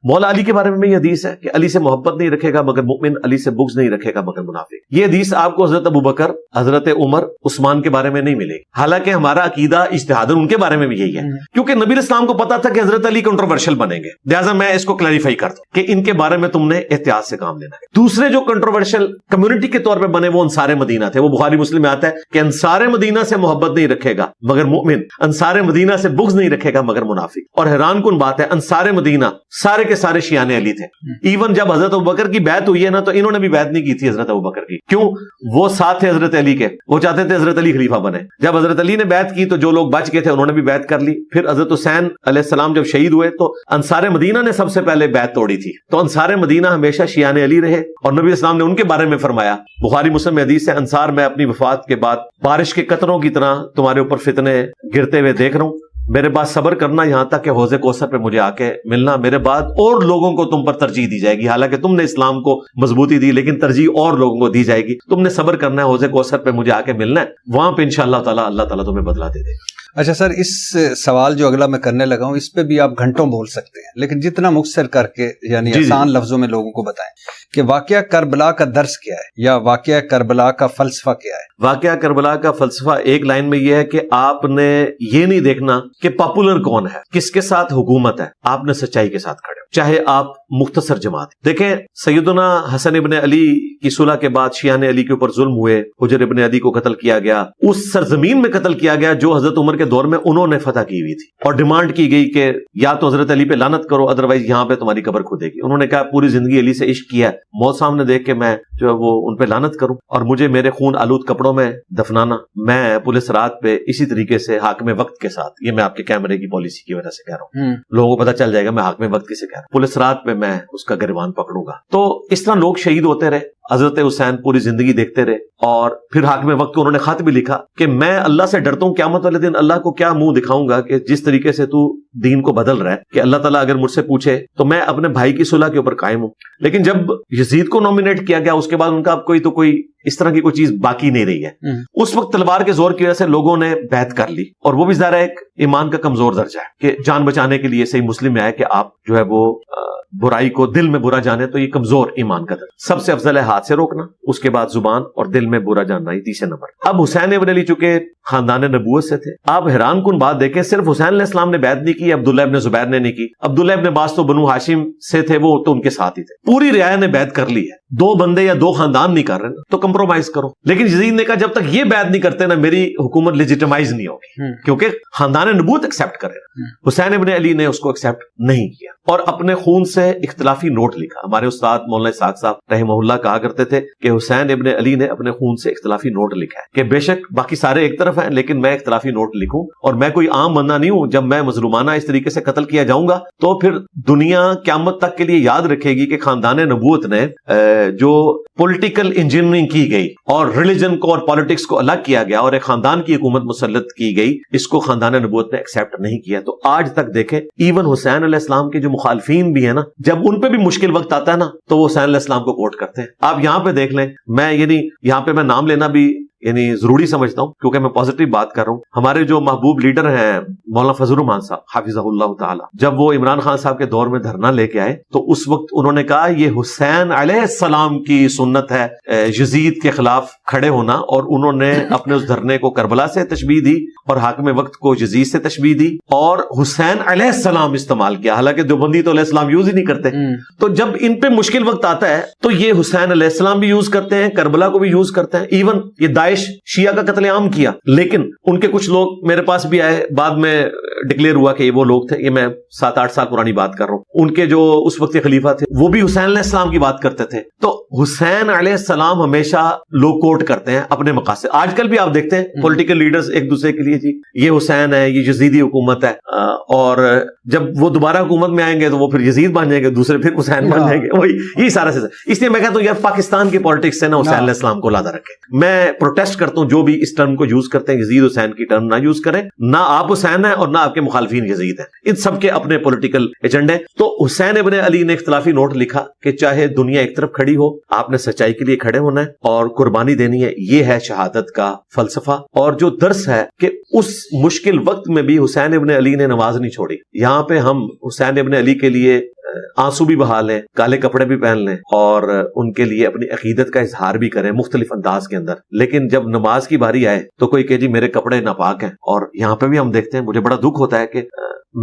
مولا علی کے بارے میں یہ حدیث ہے کہ علی سے محبت نہیں رکھے گا مگر مؤمن, علی سے بغض نہیں رکھے گا مگر منافق. یہ حدیث آپ کو حضرت ابو بکر, حضرت عمر, عثمان کے بارے میں نہیں ملے گی. حالانکہ ہمارا عقیدہ اجتہاداً ان کے بارے میں بھی یہی ہے, کیونکہ نبی اسلام کو پتا تھا کہ حضرت علی کنٹروورشل بنیں گے, لہٰذا میں اس کو کلیریفائی کرتا ہوں کہ ان کے بارے میں تم نے احتیاط سے کام لینا ہے. دوسرے جو کنٹروورشل کمیونٹی کے طور پہ بنے وہ انصار مدینہ تھے. وہ بخاری مسلم میں آتا ہے کہ انصار مدینہ سے محبت نہیں رکھے گا مگر مؤمن, انصار مدینہ سے بغض نہیں رکھے گا مگر منافق. اور حیران کن بات ہے, انصار مدینہ سارے کے سارے شیعان علی تھے. ایون جب حضرت ابوبکر کی بیعت ہوئی ہے نا, تو انہوں نے بھی بیعت نہیں کی تھی حضرت ابوبکر کی. کیوں؟ وہ ساتھ تھے حضرت علی کے, وہ چاہتے تھے حضرت علی خلیفہ بنے. جب حضرت علی نے بیعت کی تو جو لوگ بچ گئے تھے انہوں نے بھی بیعت کر لی. پھر حضرت حسین علیہ السلام جب شہید ہوئے تو انصار مدینہ نے سب سے پہلے بیعت توڑی تھی. تو انصار مدینہ ہمیشہ شیعان علی رہے, اور نبی اسلام نے ان کے بارے میں فرمایا, بخاری مسلم حدیث ہے, انصار میں اپنی وفات کے بعد بارش کے قطروں کی طرح تمہارے اوپر فتنے گرتے ہوئے دیکھ رہا ہوں. میرے بعد صبر کرنا یہاں تک کہ حوض کوثر پہ مجھے آ کے ملنا. میرے بعد اور لوگوں کو تم پر ترجیح دی جائے گی, حالانکہ تم نے اسلام کو مضبوطی دی لیکن ترجیح اور لوگوں کو دی جائے گی. تم نے صبر کرنا ہے, حوض کوثر پہ مجھے آ کے ملنا ہے, وہاں پہ انشاءاللہ تعالیٰ اللہ تعالیٰ تمہیں بدلا دے دے. اچھا سر, اس سوال جو اگلا میں کرنے لگا ہوں اس پہ بھی آپ گھنٹوں بول سکتے ہیں, لیکن جتنا مختصر کر کے یعنی آسان لفظوں میں لوگوں کو بتائیں کہ واقعہ کربلا کا درس کیا ہے, یا واقعہ کربلا کا فلسفہ کیا ہے. واقعہ کربلا کا فلسفہ ایک لائن میں یہ ہے کہ آپ نے یہ نہیں دیکھنا کہ پاپولر کون ہے, کس کے ساتھ حکومت ہے, آپ نے سچائی کے ساتھ کھڑے ہو, چاہے آپ مختصر جماعت. دیکھیں سیدنا حسن ابن علی کی صلح کے بعد شیعان علی کے اوپر ظلم ہوئے, حجر ابن علی کو قتل کیا گیا, اس سرزمین میں قتل کیا گیا جو حضرت عمر کے دور میں انہوں نے فتح کی ہوئی تھی, اور ڈیمانڈ کی گئی کہ یا تو حضرت علی پہ لعنت کرو ادروائز یہاں پہ تمہاری قبر کھودے گی. انہوں نے کہا پوری زندگی علی سے عشق کیا ہے, موت سامنے دیکھ کے میں جو ہے وہ ان پہ لعنت کروں اور مجھے میرے خون آلود کپڑوں میں دفنانا. میں پولیس رات پہ اسی طریقے سے حاکم وقت کے ساتھ, یہ میں آپ کے کیمرے کی پالیسی کی وجہ سے کہہ رہا ہوں, لوگوں کو پتہ چل جائے گا میں حاکم وقت کسے کہہ رہا ہوں, پولیس رات پہ میں اس کا گریبان پکڑوں گا. تو اس طرح لوگ شہید ہوتے رہے, حضرت حسین پوری زندگی دیکھتے رہے، اور پھر حاکم وقت کو انہوں نے خط بھی لکھا کہ میں اللہ سے ڈرتا ہوں قیامت والے دن اللہ کو کیا منہ دکھاؤں گا کہ جس طریقے سے تو دین کو بدل رہا ہے، کہ اللہ تعالیٰ اگر مجھ سے پوچھے تو میں اپنے بھائی کی صلح کے اوپر قائم ہوں۔ لیکن جب یزید کو نومینیٹ کیا گیا اس کے بعد ان کا اب کوئی اس طرح کی کوئی چیز باقی نہیں رہی ہے۔ اس وقت تلوار کے زور کی وجہ سے لوگوں نے بیعت کر لی، اور وہ بھی ظاہر ایک ایمان کا کمزور درجہ ہے کہ جان بچانے کے لیے صحیح مسلم میں آئے کہ آپ جو ہے وہ برائی کو دل میں برا جانے، تو یہ کمزور ایمان کا درجہ۔ سب سے افضل ہے ہاتھ سے روکنا، اس کے بعد زبان، اور دل میں برا جاننا، یہ تیسرے نمبر۔ اب حسین ابن علی چونکہ خاندان نبوت سے تھے، آپ حیران کن بات دیکھیں، صرف حسین علیہ السلام نے بیعت نہیں کی، عبداللہ ابن زبیر نے نہیں کی، عبداللہ ابن عباس تو بنو ہاشم سے تھے، وہ تو ان کے ساتھ ہی تھے، پوری رعایا نے بیعت کر لی ہے۔ 2 بندے یا 2 خاندان نہیں کر رہے نا، تو کمپرومائز کرو۔ لیکن یزید نے کہا جب تک یہ بیعت نہیں کرتے نا میری حکومت لیجیٹمائز نہیں ہوگی، کیونکہ خاندان نبوت ایکسیپٹ کرے۔ حسین ابن علی نے اس کو ایکسیپٹ نہیں کیا، اور اپنے خون سے اختلافی نوٹ لکھا۔ ہمارے استاد مولانا اسحاق صاحب رحمہ اللہ کہا کرتے تھے کہ حسین ابن علی نے اپنے خون سے اختلافی نوٹ لکھا ہے، کہ بے شک باقی سارے ایک طرف ہیں لیکن میں اختلافی نوٹ لکھوں، اور میں کوئی عام بندہ نہیں ہوں، جب میں مظلومانہ اس طریقے سے قتل کیا جاؤں گا تو پھر دنیا قیامت تک کے لیے یاد رکھے گی کہ خاندان نبوت نے جو پولیٹیکل انجینئرنگ کی گئی اور ریلیجن کو اور پالیٹکس کو الگ کیا گیا اور ایک خاندان کی حکومت مسلط کی گئی، اس کو خاندان نبوت نے ایکسیپٹ نہیں کیا۔ تو آج تک دیکھیں ایون حسین علیہ السلام کے جو مخالفین بھی ہیں نا، جب ان پہ بھی مشکل وقت آتا ہے نا تو وہ حسین علیہ السلام کو کوٹ کرتے ہیں۔ آپ یہاں پہ دیکھ لیں، میں یہاں پہ میں نام لینا بھی ضروری سمجھتا ہوں کیونکہ میں پازیٹیو بات کر رہا ہوں۔ ہمارے جو محبوب لیڈر ہیں مولانا فضل الرحمان صاحب حافظہ اللہ تعالی، جب وہ عمران خان صاحب کے دور میں دھرنا لے کے آئے تو اس وقت انہوں نے کہا یہ حسین علیہ السلام کی سنت ہے یزید کے خلاف کھڑے ہونا، اور انہوں نے اپنے اس دھرنے کو کربلا سے تشبیہ دی اور حاکم وقت کو یزید سے تشبیہ دی اور حسین علیہ السلام استعمال کیا، حالانکہ دیوبندی تو علیہ السلام یوز ہی نہیں کرتے۔ تو جب ان پہ مشکل وقت آتا ہے تو یہ حسین علیہ السلام بھی یوز کرتے ہیں، کربلا کو بھی یوز کرتے ہیں۔ ایون یہ داعش شیعہ کا قتل عام کیا، لیکن ان کے کچھ لوگ میرے پاس بھی آئے، بعد میں ڈکلیئر ہوا کہ یہ وہ لوگ تھے، یہ میں 7-8 سال پرانی بات کر رہا ہوں، ان کے جو اس وقت کے خلیفہ تھے وہ بھی حسین علیہ السلام کی بات کرتے تھے۔ تو حسین علیہ السلام ہمیشہ لوگ کوٹ کرتے ہیں اپنے مقاصد۔ آج کل بھی آپ دیکھتے ہیں پولیٹیکل لیڈرز ایک دوسرے کے لیے جی یہ حسین ہے، یہ یزیدی حکومت ہے، اور جب وہ دوبارہ حکومت میں آئیں گے تو وہ پھر یزید بن جائیں گے، دوسرے پھر حسین بن جائیں گے، وہی یہی سارا سلسلہ۔ اس لیے میں کہتا ہوں یار پاکستان کی پالیٹکس سے نا حسین علیہ السلام کو لادا رکھے۔ میں پروٹیسٹ کرتا ہوں جو بھی اس ٹرم کو یوز کرتے ہیں، یزید حسین کی ٹرم نہ یوز کریں، نہ آپ حسین ہیں اور نہ آپ کے مخالفین یزید ہیں، ان سب کے اپنے پولیٹیکل ایجنڈے۔ تو حسین ابن علی نے اختلافی نوٹ لکھا کہ چاہے دنیا ایک طرف کھڑی ہو، آپ نے سچائی کے لیے کھڑے ہونا ہے اور قربانی دینی ہے، یہ ہے شہادت کا فلسفہ۔ اور جو درس ہے کہ اس مشکل وقت میں بھی حسین ابن علی نے نماز نہیں چھوڑی۔ یہاں پہ ہم حسین ابن علی کے لیے آنسو بھی بہا لیں، کالے کپڑے بھی پہن لیں اور ان کے لیے اپنی عقیدت کا اظہار بھی کریں مختلف انداز کے اندر، لیکن جب نماز کی باری آئے تو کوئی کہ جی میرے کپڑے ناپاک ہیں۔ اور یہاں پہ بھی ہم دیکھتے ہیں، مجھے بڑا دکھ ہوتا ہے کہ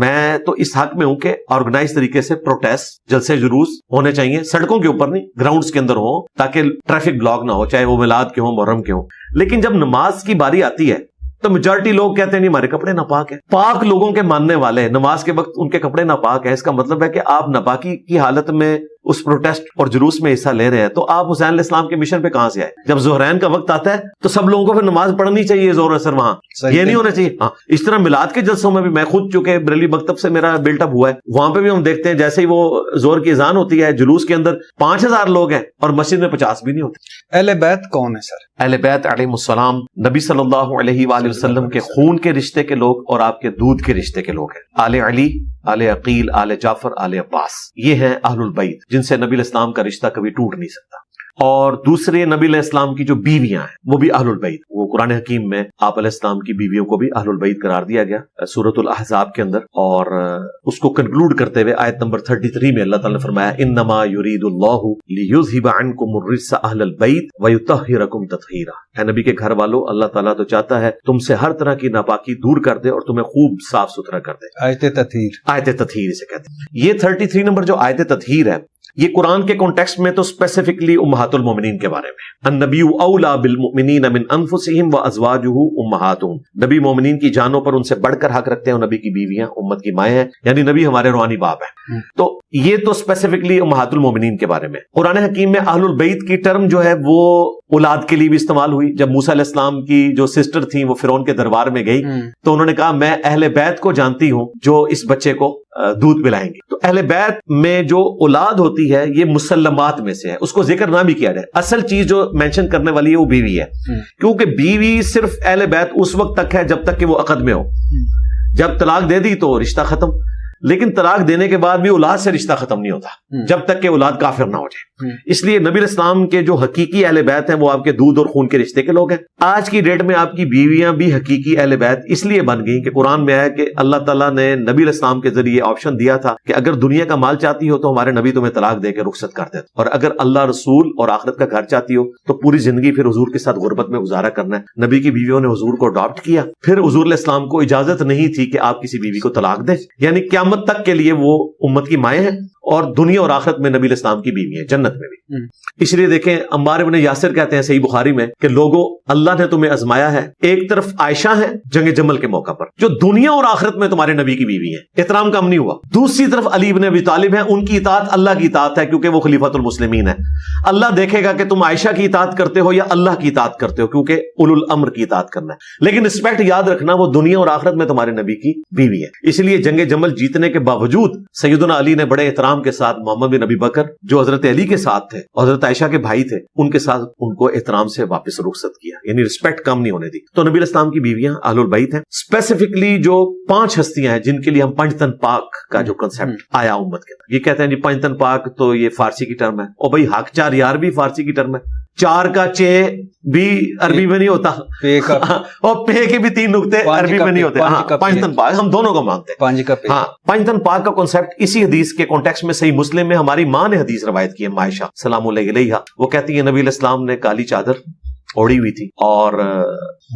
میں تو اس حق میں ہوں کہ آرگنائز طریقے سے پروٹیسٹ، جلسے جلوس ہونے چاہیے، سڑکوں کے اوپر نہیں، گراؤنڈز کے اندر ہو، تاکہ ٹریفک بلاک نہ ہو، چاہے وہ میلاد کے ہوں، محرم کے ہوں۔ لیکن جب نماز کی باری آتی ہے تو میجورٹی لوگ کہتے ہیں نہیں ہمارے کپڑے ناپاک ہیں۔ پاک لوگوں کے ماننے والے نماز کے وقت ان کے کپڑے ناپاک ہیں، اس کا مطلب ہے کہ آپ ناپاکی کی حالت میں اس پروٹیسٹ اور جلوس میں حصہ لے رہے ہیں، تو آپ حسین علیہ السلام کے مشن پہ کہاں سے آئے؟ جب ظہرین کا وقت آتا ہے تو سب لوگوں کو پھر نماز پڑھنی چاہیے زور اثر وہاں، یہ نہیں ہونا چاہیے۔ ہاں اس طرح میلاد کے جلسوں میں بھی میں خود چونکہ بریلی مکتب سے میرا بلٹ اپ ہوا ہے، وہاں پہ بھی ہم دیکھتے ہیں جیسے ہی وہ زور کی اذان ہوتی ہے جلوس کے اندر 5000 لوگ ہیں اور مسجد میں 50 بھی نہیں ہوتے۔ اہل بیت کون ہے سر؟ اہل بیت علیہم السلام نبی صلی اللہ علیہ وآلہ وسلم کے خون کے رشتے کے لوگ اور آپ کے دودھ کے رشتے کے لوگ ہیں۔ آل علی، آل عقیل، آل جعفر، آل عباس، یہ ہیں اہل البیت جن سے نبی علیہ السلام کا رشتہ کبھی ٹوٹ نہیں سکتا۔ اور دوسرے نبی علیہ السلام کی جو بیویاں ہیں وہ بھی اہل البیت، وہ قرآن حکیم میں آپ علیہ السلام کی بیویوں کو بھی اہل البیت قرار دیا گیا سورۃ الاحزاب کے اندر، اور اس کو کنکلوڈ کرتے ہوئے آیت نمبر 33 میں اللہ تعالیٰ نے فرمایا انما یرید اللہ لیذھب عنکم الرجس اہل البیت ویطہرکم تطہیرا۔ اے نبی کے گھر والو، اللہ تعالیٰ تو چاہتا ہے تم سے ہر طرح کی ناپاکی دور کر دے اور تمہیں خوب صاف ستھرا کر دے۔ آیت تطہیر، آیت تطہیر اسے کہتے ہیں۔ یہ 33 نمبر جو آیت تطہیر ہے یہ قرآن کے کانٹیکسٹ میں تو اسپیسیفکلی امہات المومنین کے بارے میں، النبی اولا بالمؤمنین من انفسہم وازواجہ امہاتہم، نبی مومنین کی جانوں پر ان سے بڑھ کر حق رکھتے ہیں، اور نبی کی بیویاں امت کی مائیں ہیں، یعنی نبی ہمارے روحانی باپ ہیں۔ تو یہ تو اسپیسیفکلی امہات المومنین کے بارے میں۔ قرآن حکیم میں اہل البیت کی ٹرم جو ہے وہ اولاد کے لیے بھی استعمال ہوئی۔ جب موسیٰ علیہ السلام کی جو سسٹر تھیں وہ فرعون کے دربار میں گئی تو انہوں نے کہا میں اہل بیت کو جانتی ہوں جو اس بچے کو دودھ پلائیں گے۔ تو اہل بیت میں جو اولاد ہوتی ہوتی ہے یہ مسلمات میں سے ہے، اس کو ذکر نہ بھی کیا جائے، اصل چیز جو مینشن کرنے والی ہے وہ بیوی ہے، کیونکہ بیوی صرف اہل بیت اس وقت تک ہے جب تک کہ وہ عقد میں ہو، جب طلاق دے دی تو رشتہ ختم، لیکن طلاق دینے کے بعد بھی اولاد سے رشتہ ختم نہیں ہوتا جب تک کہ اولاد کافر نہ ہو جائے۔ اس لیے نبی الاسلام کے جو حقیقی اہل بیت ہیں وہ آپ کے دودھ اور خون کے رشتے کے لوگ ہیں۔ آج کی ڈیٹ میں آپ کی بیویاں بھی حقیقی اہل بیت اس لیے بن گئی کہ قرآن میں آیا کہ اللہ تعالیٰ نے نبی الاسلام کے ذریعے آپشن دیا تھا کہ اگر دنیا کا مال چاہتی ہو تو ہمارے نبی تمہیں طلاق دے کے رخصت کر دیتے، اور اگر اللہ رسول اور آخرت کا گھر چاہتی ہو تو پوری زندگی پھر حضور کے ساتھ غربت میں گزارا کرنا ہے۔ نبی کی بیویوں نے حضور کو اڈاپٹ کیا، پھر حضور علیہ السلام کو اجازت نہیں تھی کہ آپ کسی بیوی کو طلاق دیں، یعنی قیامت تک کے لیے وہ امت کی مائیں ہیں، اور دنیا اور آخرت میں نبی الاسلام کی بیوی ہیں، جنت میں بھی۔ اس لیے دیکھیں عمار ابن یاسر کہتے ہیں صحیح بخاری میں کہ لوگوں اللہ نے تمہیں آزمایا ہے، ایک طرف عائشہ ہے جنگ جمل کے موقع پر جو دنیا اور آخرت میں تمہارے نبی کی بیوی ہیں، احترام کم نہیں ہوا، دوسری طرف علی بن ابی طالب ہیں، ان کی اطاعت اللہ کی اطاعت ہے کیونکہ وہ خلیفۃ المسلمین ہے۔ اللہ دیکھے گا کہ تم عائشہ کی اطاعت کرتے ہو یا اللہ کی اطاعت کرتے ہو، کیونکہ اولو الامر کی اطاعت کرنا ہے، لیکن رسپیکٹ یاد رکھنا وہ دنیا اور آخرت میں تمہارے نبی کی بیوی ہے۔ اس لیے جنگ جمل جیتنے کے باوجود سیدنا علی نے بڑے احترام کے ساتھ محمد بن ابی بکر جو حضرت علی کے ساتھ تھے اور حضرت عائشہ کے بھائی تھے ان کے ساتھ ان کو احترام سے واپس رخصت کیا، یعنی رسپیکٹ کم نہیں ہونے دی۔ تو نبی الاسلام کی بیویاں اہل البیت ہیں۔ اسپیسیفکلی جو 5 ہستیاں ہیں جن کے لیے ہم پنجتن پاک کا جو کنسپٹ آیا امت کے اندر، یہ کہتے ہیں جی پنجتن پاک تو یہ فارسی کی ٹرم ہے، اور بھائی حق چار یار بھی فارسی کی ٹرم ہے، 4 کا چے بھی عربی میں نہیں ہوتا، اور پے کے بھی 3 نقطے عربی میں نہیں ہوتے۔ پنجتن پاک ہم دونوں کو مانتے ہیں۔ ہاں، پنجتن پاک کا کنسپٹ اسی حدیث کے کانٹیکسٹ میں صحیح مسلم میں ہماری ماں نے حدیث روایت کی ہے، عائشہ سلام اللہ علیہا، وہ کہتی ہے نبی علیہ السلام نے کالی چادر اوڑی ہوئی تھی اور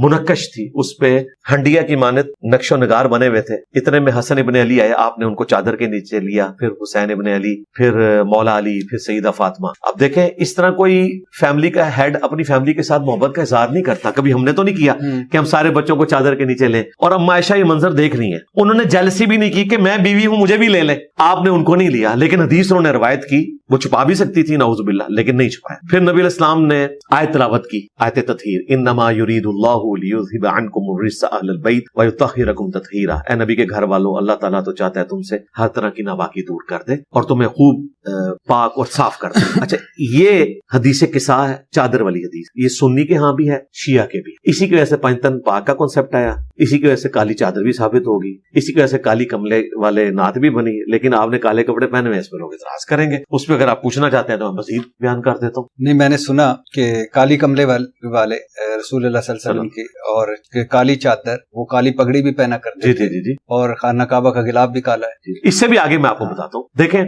منقش تھی، اس پہ ہنڈیا کی مانند نقش و نگار بنے ہوئے تھے۔ اتنے میں حسن ابن علی آئے، آپ نے ان کو چادر کے نیچے لیا، پھر حسین ابن علی، پھر مولا علی، پھر سیدہ فاطمہ۔ اب دیکھیں اس طرح کوئی فیملی کا ہیڈ اپنی فیملی کے ساتھ محبت کا اظہار نہیں کرتا، کبھی ہم نے تو نہیں کیا کہ ہم سارے بچوں کو چادر کے نیچے لیں، اور اما عائشہ یہ منظر دیکھ رہی ہیں، انہوں نے جیلسی بھی نہیں کی کہ میں بیوی ہوں مجھے بھی لے لیں، آپ نے ان کو نہیں لیا، لیکن حدیث انہوں نے روایت کی، وہ چھپا بھی سکتی تھی نعوذ باللہ لیکن نہیں چھپایا۔ پھر نبی علیہ السلام نے آیت تلاوت کی، آیت تطہیر، انما یرید اللہ لیذھب عنکم الرجس اہل البیت ویطہرکم تطہیرا، اے نبی کے گھر والوں اللہ تعالیٰ تو چاہتا ہے تم سے ہر طرح کی ناپاکی دور کر دے اور تمہیں خوب پاک اور صاف کر دے۔ اچھا، یہ حدیث قصہ ہے، چادر والی حدیث، یہ سنی کے ہاں بھی ہے، شیعہ کے بھی۔ اسی کی وجہ سے پنجتن پاک کا کنسپٹ آیا، اسی کی وجہ سے کالی چادر بھی ثابت ہوگی، اسی کی وجہ سے کالی کملے والے نعت بھی بنی، لیکن آپ نے کالے کپڑے پہنے ہوئے، اس پہ لوگ اعتراض کریں گے، اس پہ اگر آپ پوچھنا چاہتے ہیں تو میں مزید بیان کر دیتا ہوں۔ نہیں، میں نے سنا کہ کالی کملے والے رسول اللہ صلی اللہ علیہ وسلم کی، اور کالی چادر، وہ کالی پگڑی بھی پہنا کرتے تھے، جی، اور خانہ کعبہ کا غلاف بھی کالا ہے۔ اس سے بھی آگے میں آپ کو بتاتا ہوں، دیکھیں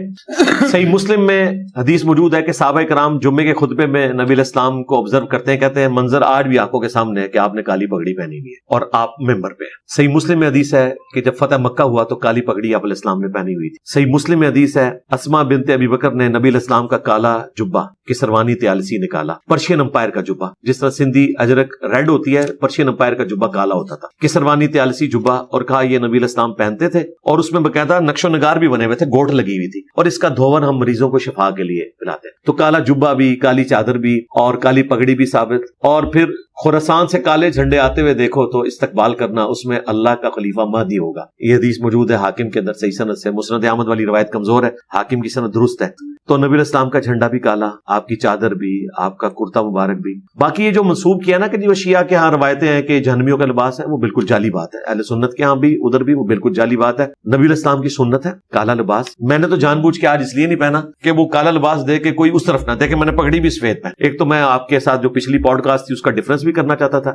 صحیح مسلم میں حدیث موجود ہے کہ صحابہ کرام جمعے کے خطبے میں نبی علیہ السلام کو آبزرو کرتے ہیں، کہتے ہیں منظر آج بھی آنکھوں کے سامنے ہے کہ آپ نے کالی پگڑی پہنی ہوئی ہے اور آپ ممبر پہ ہیں۔ صحیح مسلم میں حدیث ہے کہ جب فتح مکہ ہوا تو کالی پگڑی آپ علیہ السلام نے پہنی ہوئی تھی۔ صحیح مسلم میں حدیث ہے اسماء بنت ابی بکر نے نبی علیہ السلام کا کالا جبہ کسروانی طیالسی نکالا، پرشین امپائر کا جبہ، جس طرح سندھی اجرک ریڈ ہوتی ہے، پرشین امپائر کا جبہ کالا ہوتا تھا، کسروانی طیالسی جبہ، اور کہا یہ نبی علیہ السلام پہنتے تھے، اور اس میں باقاعدہ نقش و نگار بھی بنے ہوئے تھے، گوٹ لگی ہوئی تھی، اور اس کا دھون ہم مریضوں کو شفا کے لیے پلاتے ہیں۔ تو کالا جبہ بھی، کالی چادر بھی، اور کالی پگڑی بھی ثابت، اور پھر خراسان سے کالے جھنڈے آتے ہوئے دیکھو تو استقبال کرنا، اس میں اللہ کا خلیفہ مہدی ہوگا۔ یہ حدیث موجود ہے حاکم کے اندر صحیح سند سے، مسند احمد والی روایت کمزور ہے، حاکم کی سند درست ہے۔ تو نبی علیہ السلام کا جھنڈا بھی کالا، آپ کی چادر بھی، آپ کا کرتا مبارک بھی۔ باقی یہ جو منسوب کیا نا کہ جو شیعہ کے ہاں روایتیں ہیں کہ جہنمیوں کا لباس ہے، وہ بالکل جعلی بات ہے، اہل سنت کے ہاں بھی ادھر بھی وہ بالکل جعلی بات ہے۔ نبی علیہ السلام کی سنت ہے کالا لباس۔ میں نے تو جان بوجھ کے آج اس لیے نہیں پہنا کہ وہ کالا لباس دے کے کوئی اس طرف نہ دیکھے، میں نے پگڑی بھی سفید پہن۔ ایک تو میں آپ کے ساتھ جو پچھلی پوڈ کاسٹ تھی اس کا ڈفرنس بھی کرنا چاہتا تھا،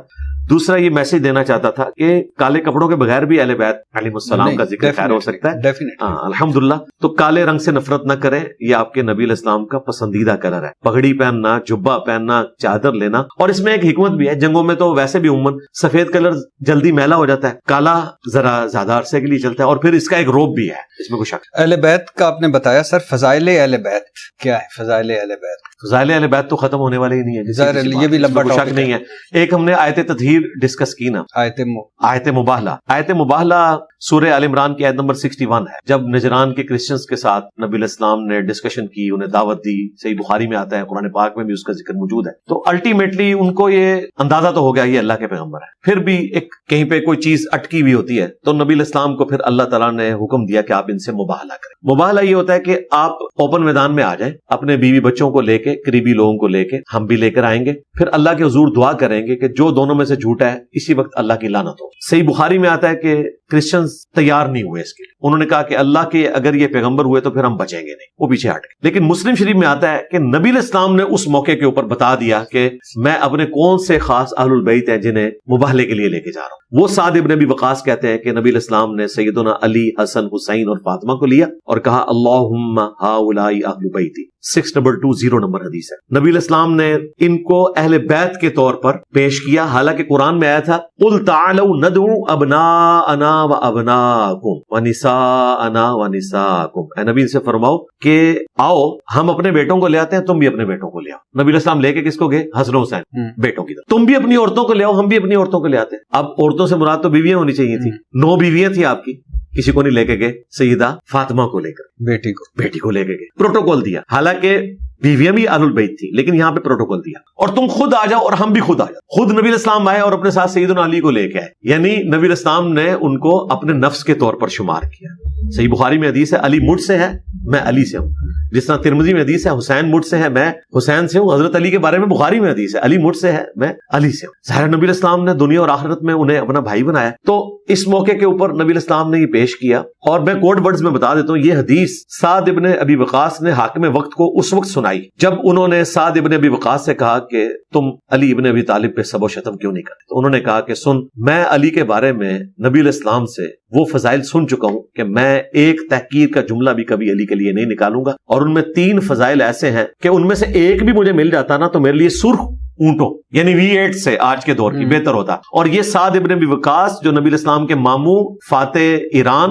دوسرا یہ میسج دینا چاہتا تھا کہ کالے کپڑوں کے بغیر بھی اہل بیت علیہ السلام کا ذکر خیر ہو سکتا ہے۔ الحمدللہ۔ تو کالے رنگ سے نفرت نہ کریں، یہ آپ کے نبی علیہ السلام کا پسندیدہ کلر ہے۔ پگڑی پہننا، جبہ پہننا، چادر لینا، اور اس میں ایک حکمت بھی ہے، جنگوں میں تو ویسے بھی عموماً سفید کلر جلدی میلا ہو جاتا ہے، کالا ذرا زیادہ عرصے کے لیے چلتا ہے، اور پھر اس کا ایک روب بھی ہے، اس میں کوئی شک۔ اہل بیت کا آپ نے بتایا سر، فضائل اہل بیت کیا ہے؟ فضائل اہل بیت، فضائل اہل بیت تو ختم ہونے والے ہی نہیں ہے، یہ بھی لمبا شک نہیں ہے۔ ایک ہم نے آیت تطہیر ڈسکس کی نا، آیت مباہلہ سورہ آل عمران کی آیت نمبر 61 ہے، جب نجران کے کرسچنز کے ساتھ نبی علیہ السلام نے ڈسکشن کی، انہیں دعوت دی، صحیح بخاری میں آتا ہے، قرآن پاک میں بھی اس کا ذکر موجود ہے، تو الٹیمیٹلی ان کو یہ اندازہ تو ہو گیا یہ اللہ کے پیغمبر ہے، پھر بھی ایک کہیں پہ کوئی چیز اٹکی ہوئی ہوتی ہے، تو نبی علیہ السلام کو پھر اللہ تعالیٰ نے حکم دیا کہ آپ ان سے مباہلہ کریں۔ مباہلہ یہ ہوتا ہے کہ آپ اوپن میدان میں آ جائیں، اپنے بیوی بچوں کو لے کے، قریبی لوگوں کو لے کے، ہم بھی لے کر آئیں گے، پھر اللہ کے حضور دعا کریں گے کہ جو دونوں میں سے جھوٹا ہے اسی وقت اللہ کی لعنت ہو۔ صحیح بخاری میں آتا ہے کہ کرسچنز تیار نہیں ہوئے اس کے لیے، انہوں نے کہا کہ اللہ کے اگر یہ پیغمبر ہوئے تو پھر ہم بچیں گے نہیں، وہ پیچھے ہٹ گئے۔ لیکن مسلم شریف میں آتا ہے کہ نبی علیہ السلام نے اس موقع کے اوپر بتا دیا کہ میں اپنے کون سے خاص اہل البیت ہیں جنہیں مباہلے کے لیے لے کے جا رہا ہوں۔ وہ سعد ابن ابی وقاص کہتے ہیں کہ نبی علیہ السلام نے سیدنا علی، حسن، حسین اور فاطمہ کو لیا اور کہا اللہم ہؤلاء اہل بیتی، 6220 نمبر حدیث ہے۔ نبی علیہ السلام نے ان کو اہل بیت کے طور پر پیش کیا، حالانکہ قرآن میں آیا تھا قل تعالوا ندعو ابناءنا وابناءکم ونساءنا ونساءکم، اے نبی ان سے فرماؤ کہ آؤ ہم اپنے بیٹوں کو لے آتے ہیں، تم بھی اپنے بیٹوں کو لے آؤ۔ نبی علیہ السلام لے کے کس کو گئے؟ حسن حسین، بیٹوں کی طرف۔ تم بھی اپنی عورتوں کو لے آؤ، ہم بھی اپنی عورتوں کو لے آتے ہیں۔ اب عورتوں سے مراد تو بیویاں ہونی چاہیے تھی، 9 بیویاں تھیں آپ کی، کسی کو نہیں لے کے گئے، سیدہ فاطمہ کو لے کر، بیٹی کو لے کے گئے، پروٹوکول دیا۔ حالانکہ بیویاں بھی اہل البیت تھی، لیکن یہاں پہ پروٹوکول دیا، اور تم خود آ جاؤ اور ہم بھی خود آ جاؤ۔ خود نبی علیہ السلام آئے اور اپنے ساتھ سیدنا علی کو لے کے آئے، یعنی نبی علیہ السلام نے ان کو اپنے نفس کے طور پر شمار کیا۔ صحیح بخاری میں حدیث ہے علی مجھ سے ہے، میں علی سے ہوں، جس طرح ترمذی میں حدیث ہے حسین مجھ سے ہے، میں حسین سے ہوں۔ حضرت علی کے بارے میں بخاری میں حدیث ہے علی مجھ سے ہے، میں علی سے ہوں۔ ظاہر نبی علیہ السلام نے دنیا اور آخرت میں انہیں اپنا بھائی بنایا، تو اس موقع کے اوپر نبی علیہ السلام نے یہ پیش کیا۔ اور میں کوڈ ورڈز میں بتا دیتا ہوں، یہ حدیث سعد ابن ابی وقاص نے حاکم وقت کو اس وقت سنائی جب انہوں نے سعد ابن ابی وقاص سے کہا کہ تم علی ابن ابی طالب پہ سب و شتم کیوں نہیں کرتے؟ تو انہوں نے کہا کہ سن، میں علی کے بارے میں نبی علیہ السلام سے وہ فضائل سن چکا ہوں کہ میں ایک تحقیر کا جملہ بھی کبھی علی کے لیے نہیں نکالوں گا، اور ان میں 3 فضائل ایسے ہیں کہ ان میں سے ایک بھی مجھے مل جاتا نا تو میرے لیے سرخ اونٹوں یعنی V8 سے آج کے دور کی بہتر ہوتا۔ اور یہ سعد ابن ابی وقاص جو نبی علیہ السلام کے ماموں، فاتح ایران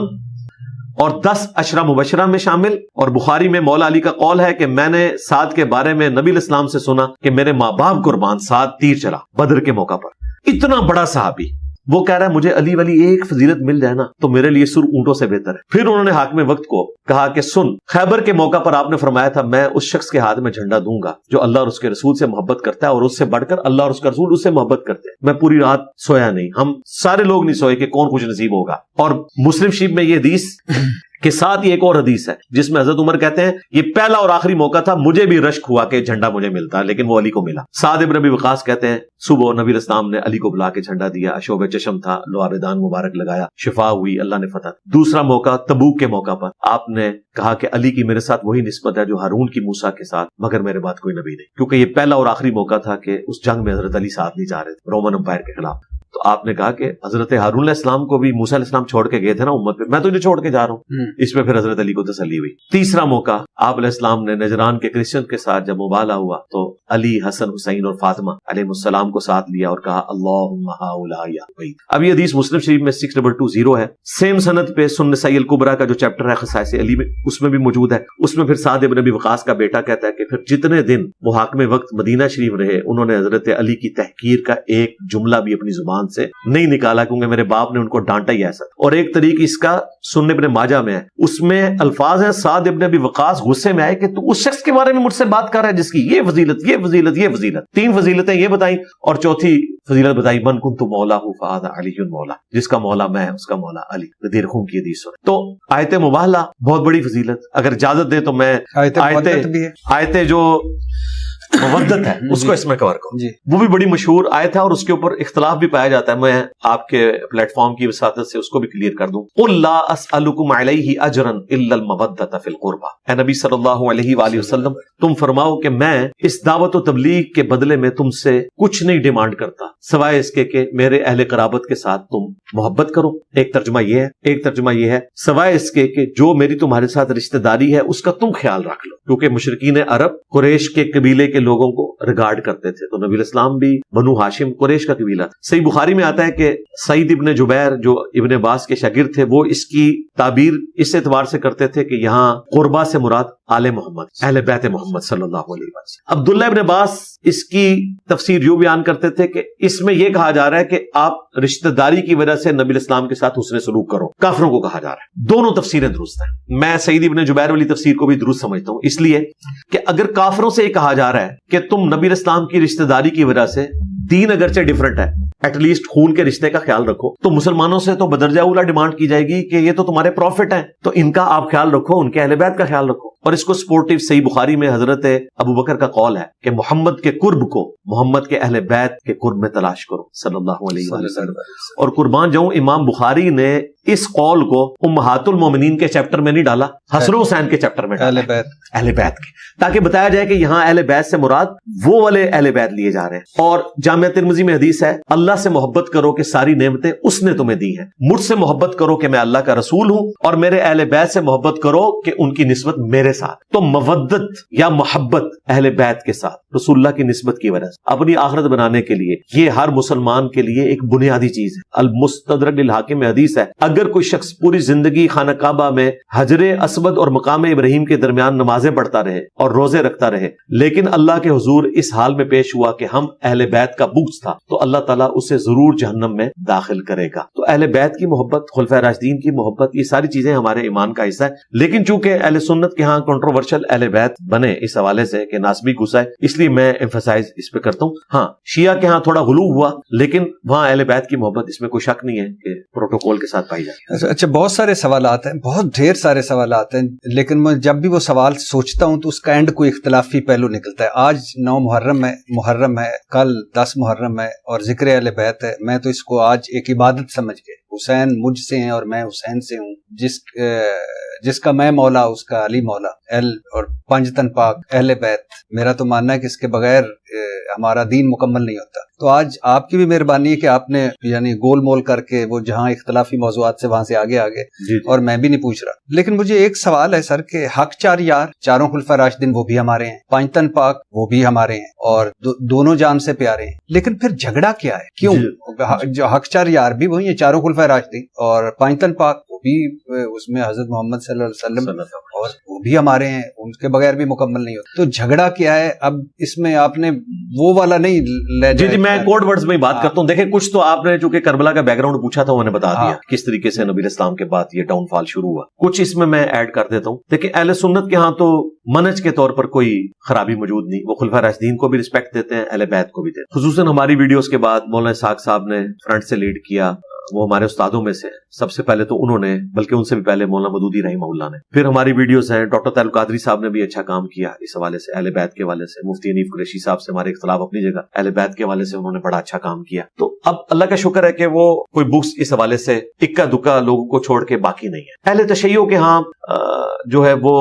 اور 10 عشرہ مبشرہ میں شامل، اور بخاری میں مولا علی کا قول ہے کہ میں نے سعد کے بارے میں نبی علیہ السلام سے سنا کہ میرے ماں باپ قربان، سعد تیر چلا بدر کے موقع پر۔ اتنا بڑا صحابی، وہ کہہ رہا ہے مجھے علی والی ایک فضیلت مل جائے نا تو میرے لیے سر اونٹوں سے بہتر ہے۔ پھر انہوں نے حاکم وقت کو کہا کہ سن، خیبر کے موقع پر آپ نے فرمایا تھا میں اس شخص کے ہاتھ میں جھنڈا دوں گا جو اللہ اور اس کے رسول سے محبت کرتا ہے، اور اس سے بڑھ کر اللہ اور اس کا رسول اس سے محبت کرتے ہیں۔ میں پوری رات سویا نہیں، ہم سارے لوگ نہیں سوئے کہ کون خوش نصیب ہوگا۔ اور مسلم شریف میں یہ حدیث کے ساتھ یہ ایک اور حدیث ہے جس میں حضرت عمر کہتے ہیں یہ پہلا اور آخری موقع تھا، مجھے بھی رشک ہوا کہ جھنڈا مجھے ملتا، لیکن وہ علی کو ملا۔ سعد ابن ابی وقاص کہتے ہیں صبح نبی علیہ السلام نے علی کو بلا کے جھنڈا دیا، اشوب چشم تھا، لعاب دان مبارک لگایا، شفا ہوئی، اللہ نے فتح۔ دوسرا موقع تبوک کے موقع پر آپ نے کہا کہ علی کی میرے ساتھ وہی نسبت ہے جو ہارون کی موسیٰ کے ساتھ، مگر میرے بعد کوئی نبی نہیں، کیونکہ یہ پہلا اور آخری موقع تھا کہ اس جنگ میں حضرت علی ساتھ نہیں جا رہے تھے رومن امپائر کے خلاف۔ تو آپ نے کہا کہ حضرت ہارون علیہ السلام کو بھی موسیٰ علیہ السلام چھوڑ کے گئے تھے نا امت پہ، میں تو انہیں چھوڑ کے جا رہا ہوں۔ اس میں پھر حضرت علی کو تسلی ہوئی۔ تیسرا موقع آپ علیہ السلام نے نجران کے کرسچن کے ساتھ جب مباہلہ ہوا تو علی، حسن، حسین اور فاطمہ علیہ السلام کو ساتھ لیا اور کہا اللہم ہؤلاء بیت۔ اب یہ حدیث مسلم شریف میں 6220 ہے، سیم سند پہ سنن نسائی الکبریٰ کا جو چیپٹر ہے خصائص علی میں، اس میں بھی موجود ہے۔ اس میں پھر سعد ابن ابی وقاص کا بیٹا کہتا ہے کہ پھر جتنے دن وہ حاکم وقت مدینہ شریف رہے انہوں نے حضرت علی کی تحقیر کا ایک جملہ بھی اپنی زبان سے نہیں نکالا، کیونکہ میرے باپ نے ان کو ڈانٹا ہی ایسا۔ اور ایک طریق اس کا سنن ابن ماجہ میں ہے، اس میں الفاظ ہیں سعد ابن ابی وقاص غصے میں آئے کہ تو اس شخص کے بارے میں مجھ سے بات کر رہا ہے جس کی یہ فضیلت، یہ فضیلت، یہ فضیلت، 3 فضیلتیں یہ بتائیں، اور چوتھی فضیلت بتائی من کنت مولا فہذا علی مولا، جس کا مولا میں اس کا مولا علی۔ غدیر خون کی حدیث سنیں تو آیت مباہلہ بہت بڑی فضیلت، اگر اجازت دیں تو میں آیت جو مودت ہے اس کو اس میں کور کروں، وہ بھی بڑی مشہور آیت ہے اور اس کے اوپر اختلاف بھی پایا جاتا ہے، میں آپ کے پلیٹ فارم کی وساطت سے اس کو بھی کلیئر کر دوں۔ قل لا اسألکم علیہ اجرا الا المودۃ فی القربى، اے نبی صلی اللہ علیہ وآلہ وسلم تم فرماؤ کہ میں اس دعوت و تبلیغ کے بدلے میں تم سے کچھ نہیں ڈیمانڈ کرتا سوائے اس کے کہ میرے اہل قرابت کے ساتھ تم محبت کرو، ایک ترجمہ یہ ہے، ایک ترجمہ یہ ہے سوائے اس کے کہ جو میری تمہارے ساتھ رشتہ داری ہے اس کا تم خیال رکھ لو، کیونکہ مشرکین عرب قریش کے قبیلے کے لوگوں کو ریگارڈ کرتے تھے. تو نبی الاسلام بھی بنو ہاشم قریش کا قبیلہ. صحیح بخاری میں آتا ہے کہ سعید ابن جبیر جو ابن عباس کے شاگرد تھے وہ اس کی تعبیر اس اعتبار سے کرتے تھے کہ یہاں قربا سے مراد آل محمد, اہل بیت محمد صلی اللہ علیہ وسلم. عبداللہ ابن عباس اس کی تفسیر یوں بیان کرتے تھے کہ اس میں یہ کہا جا رہا ہے کہ آپ رشتہ داری کی وجہ سے نبی الاسلام کے ساتھ حسن سلوک کرو, کافروں کو کہا جا رہا ہے. دونوں تفسیریں درست ہیں. میں سعید ابن جبیر والی تفسیر کو بھی درست سمجھتا ہوں, اس لیے کہ اگر کافروں سے یہ کہا جا رہا ہے کہ تم نبی الاسلام کی رشتہ داری کی وجہ سے, دین اگرچہ ڈیفرنٹ ہے, ایٹ لیسٹ خون کے رشتے کا خیال رکھو, تو مسلمانوں سے تو بدرجہ اولا ڈیمانڈ کی جائے گی کہ یہ تو تمہارے پروفٹ ہیں, تو ان کا آپ خیال رکھو, ان کے اہل بیت کا خیال رکھو. اور اس کو سپورٹیو صحیح بخاری میں حضرت ابو بکر کا قول ہے کہ محمد کے قرب کو محمد کے اہل بیت کے قرب میں تلاش کرو صلی اللہ علیہ وسلم. اور قربان جاؤں امام بخاری نے اس قول کو امہات المومنین کے چیپٹر میں نہیں ڈالا, حسن حسین کے چیپٹر میں ڈالا, اہل بیت کے, تاکہ بتایا جائے کہ یہاں اہل بیت سے مراد وہ والے اہل بیت لیے جا رہے ہیں. اور جامعہ ترمذی میں حدیث ہے, اللہ سے محبت کرو کہ ساری نعمتیں اس نے تمہیں دی ہیں, مجھ سے محبت کرو کہ میں اللہ کا رسول ہوں, اور میرے اہل بیت سے محبت کرو کہ ان کی نسبت میرے ساتھ. تو مودت یا محبت اہل بیت کے ساتھ رسول اللہ کی نسبت کی وجہ سے اپنی آخرت بنانے کے لیے, یہ ہر مسلمان کے لیے ایک بنیادی چیز ہے. المستدرک للحاکم میں حدیث ہے, اگر کوئی شخص پوری زندگی خانہ کعبہ میں حجر اسود اور مقام ابراہیم کے درمیان نمازیں پڑھتا رہے اور روزے رکھتا رہے, لیکن اللہ کے حضور اس حال میں پیش ہوا کہ ہم اہل بیت کا بغض تھا, تو اللہ تعالیٰ اسے ضرور جہنم میں داخل کرے گا. تو اہل بیت کی محبت, خلفائے راشدین کی محبت, یہ ساری چیزیں ہمارے ایمان کا حصہ ہے. لیکن چونکہ اہل سنت کے ہاں کنٹروورشل اہل بیت بنے اس حوالے سے کہ ناسبی گھسا ہے, اس لیے میں ایمفسائز اس پہ کرتا ہوں. ہاں شیعہ کے ہاں تھوڑا غلو ہوا, لیکن وہاں اہل بیت کی محبت اس میں کوئی شک نہیں ہے کہ پروٹوکول کے ساتھ پائی جائے. اچھا, بہت سارے سوالات ہیں, بہت ڈھیر سارے سوالات ہیں, لیکن میں جب بھی وہ سوال سوچتا ہوں تو اس کا اینڈ کوئی اختلافی پہلو نکلتا ہے. آج 9 محرم ہے, کل 10 محرم ہے اور ذکر اہل بیت ہے. میں تو اس کو آج ایک عبادت سمجھ کے, حسین مجھ سے ہیں اور میں حسین سے ہوں, جس کا میں مولا اس کا علی مولا, اور 5 تن پاک اہل بیت, میرا تو ماننا ہے کہ اس کے بغیر ہمارا دین مکمل نہیں ہوتا. تو آج آپ کی بھی مہربانی ہے کہ آپ نے یعنی گول مول کر کے وہ جہاں اختلافی موضوعات سے وہاں سے آگے اور میں بھی نہیں پوچھ رہا. لیکن مجھے ایک سوال ہے سر کہ حق 4 یار, چاروں خلفائے راشدین وہ بھی ہمارے ہیں, 5 تن پاک وہ بھی ہمارے ہیں, اور دونوں جان سے پیارے ہیں, لیکن پھر جھگڑا کیا ہے, کیوں؟ جو حق 4 یار بھی وہی ہیں, چاروں خلفائے راشدین, اور 5 تن پاک وہ بھی اس میں حضرت محمد صلی اللہ علیہ وسلم, اور وہ بھی ہمارے ہیں, ان کے بغیر بھی مکمل نہیں ہوتا. تو جھگڑا کیا ہے؟ اب اس میں آپ نے وہ والا نہیں لے جی میں کوڈ ورڈز میں بات کرتا ہوں. دیکھیں کچھ تو آپ نے چونکہ کربلا کا بیک گراؤنڈ پوچھا تھا, میں نے بتا دیا کس طریقے سے نبی اسلام کے بعد یہ ڈاؤن فال شروع ہوا. کچھ اس میں ایڈ کر دیتا ہوں. دیکھیں اہل سنت کے ہاں تو منہج کے طور پر کوئی خرابی موجود نہیں, وہ خلفائے راشدین کو بھی رسپیکٹ دیتے ہیں, اہل بیت کو بھی دیتے ہیں. خصوصاً ہماری ویڈیوز کے بعد مولانا اسحاق صاحب نے فرنٹ سے لیڈ کیا, وہ ہمارے استادوں میں سے سب سے پہلے تو انہوں نے, بلکہ ان سے بھی پہلے مولانا مودودی رحمہ اللہ نے. پھر ہماری ویڈیوز ہیں, ڈاکٹر طاہر القادری صاحب نے بھی اچھا کام کیا اس حوالے سے, اہل بیت کے حوالے سے. مفتی حنیف قریشی صاحب سے ہمارے اختلاف اپنی جگہ, اہل بیت کے حوالے سے انہوں نے بڑا اچھا کام کیا. تو اب اللہ کا شکر ہے کہ وہ کوئی بکس اس حوالے سے اکا دکا لوگوں کو چھوڑ کے باقی نہیں ہے. اہل تشیع کے ہاں جو ہے وہ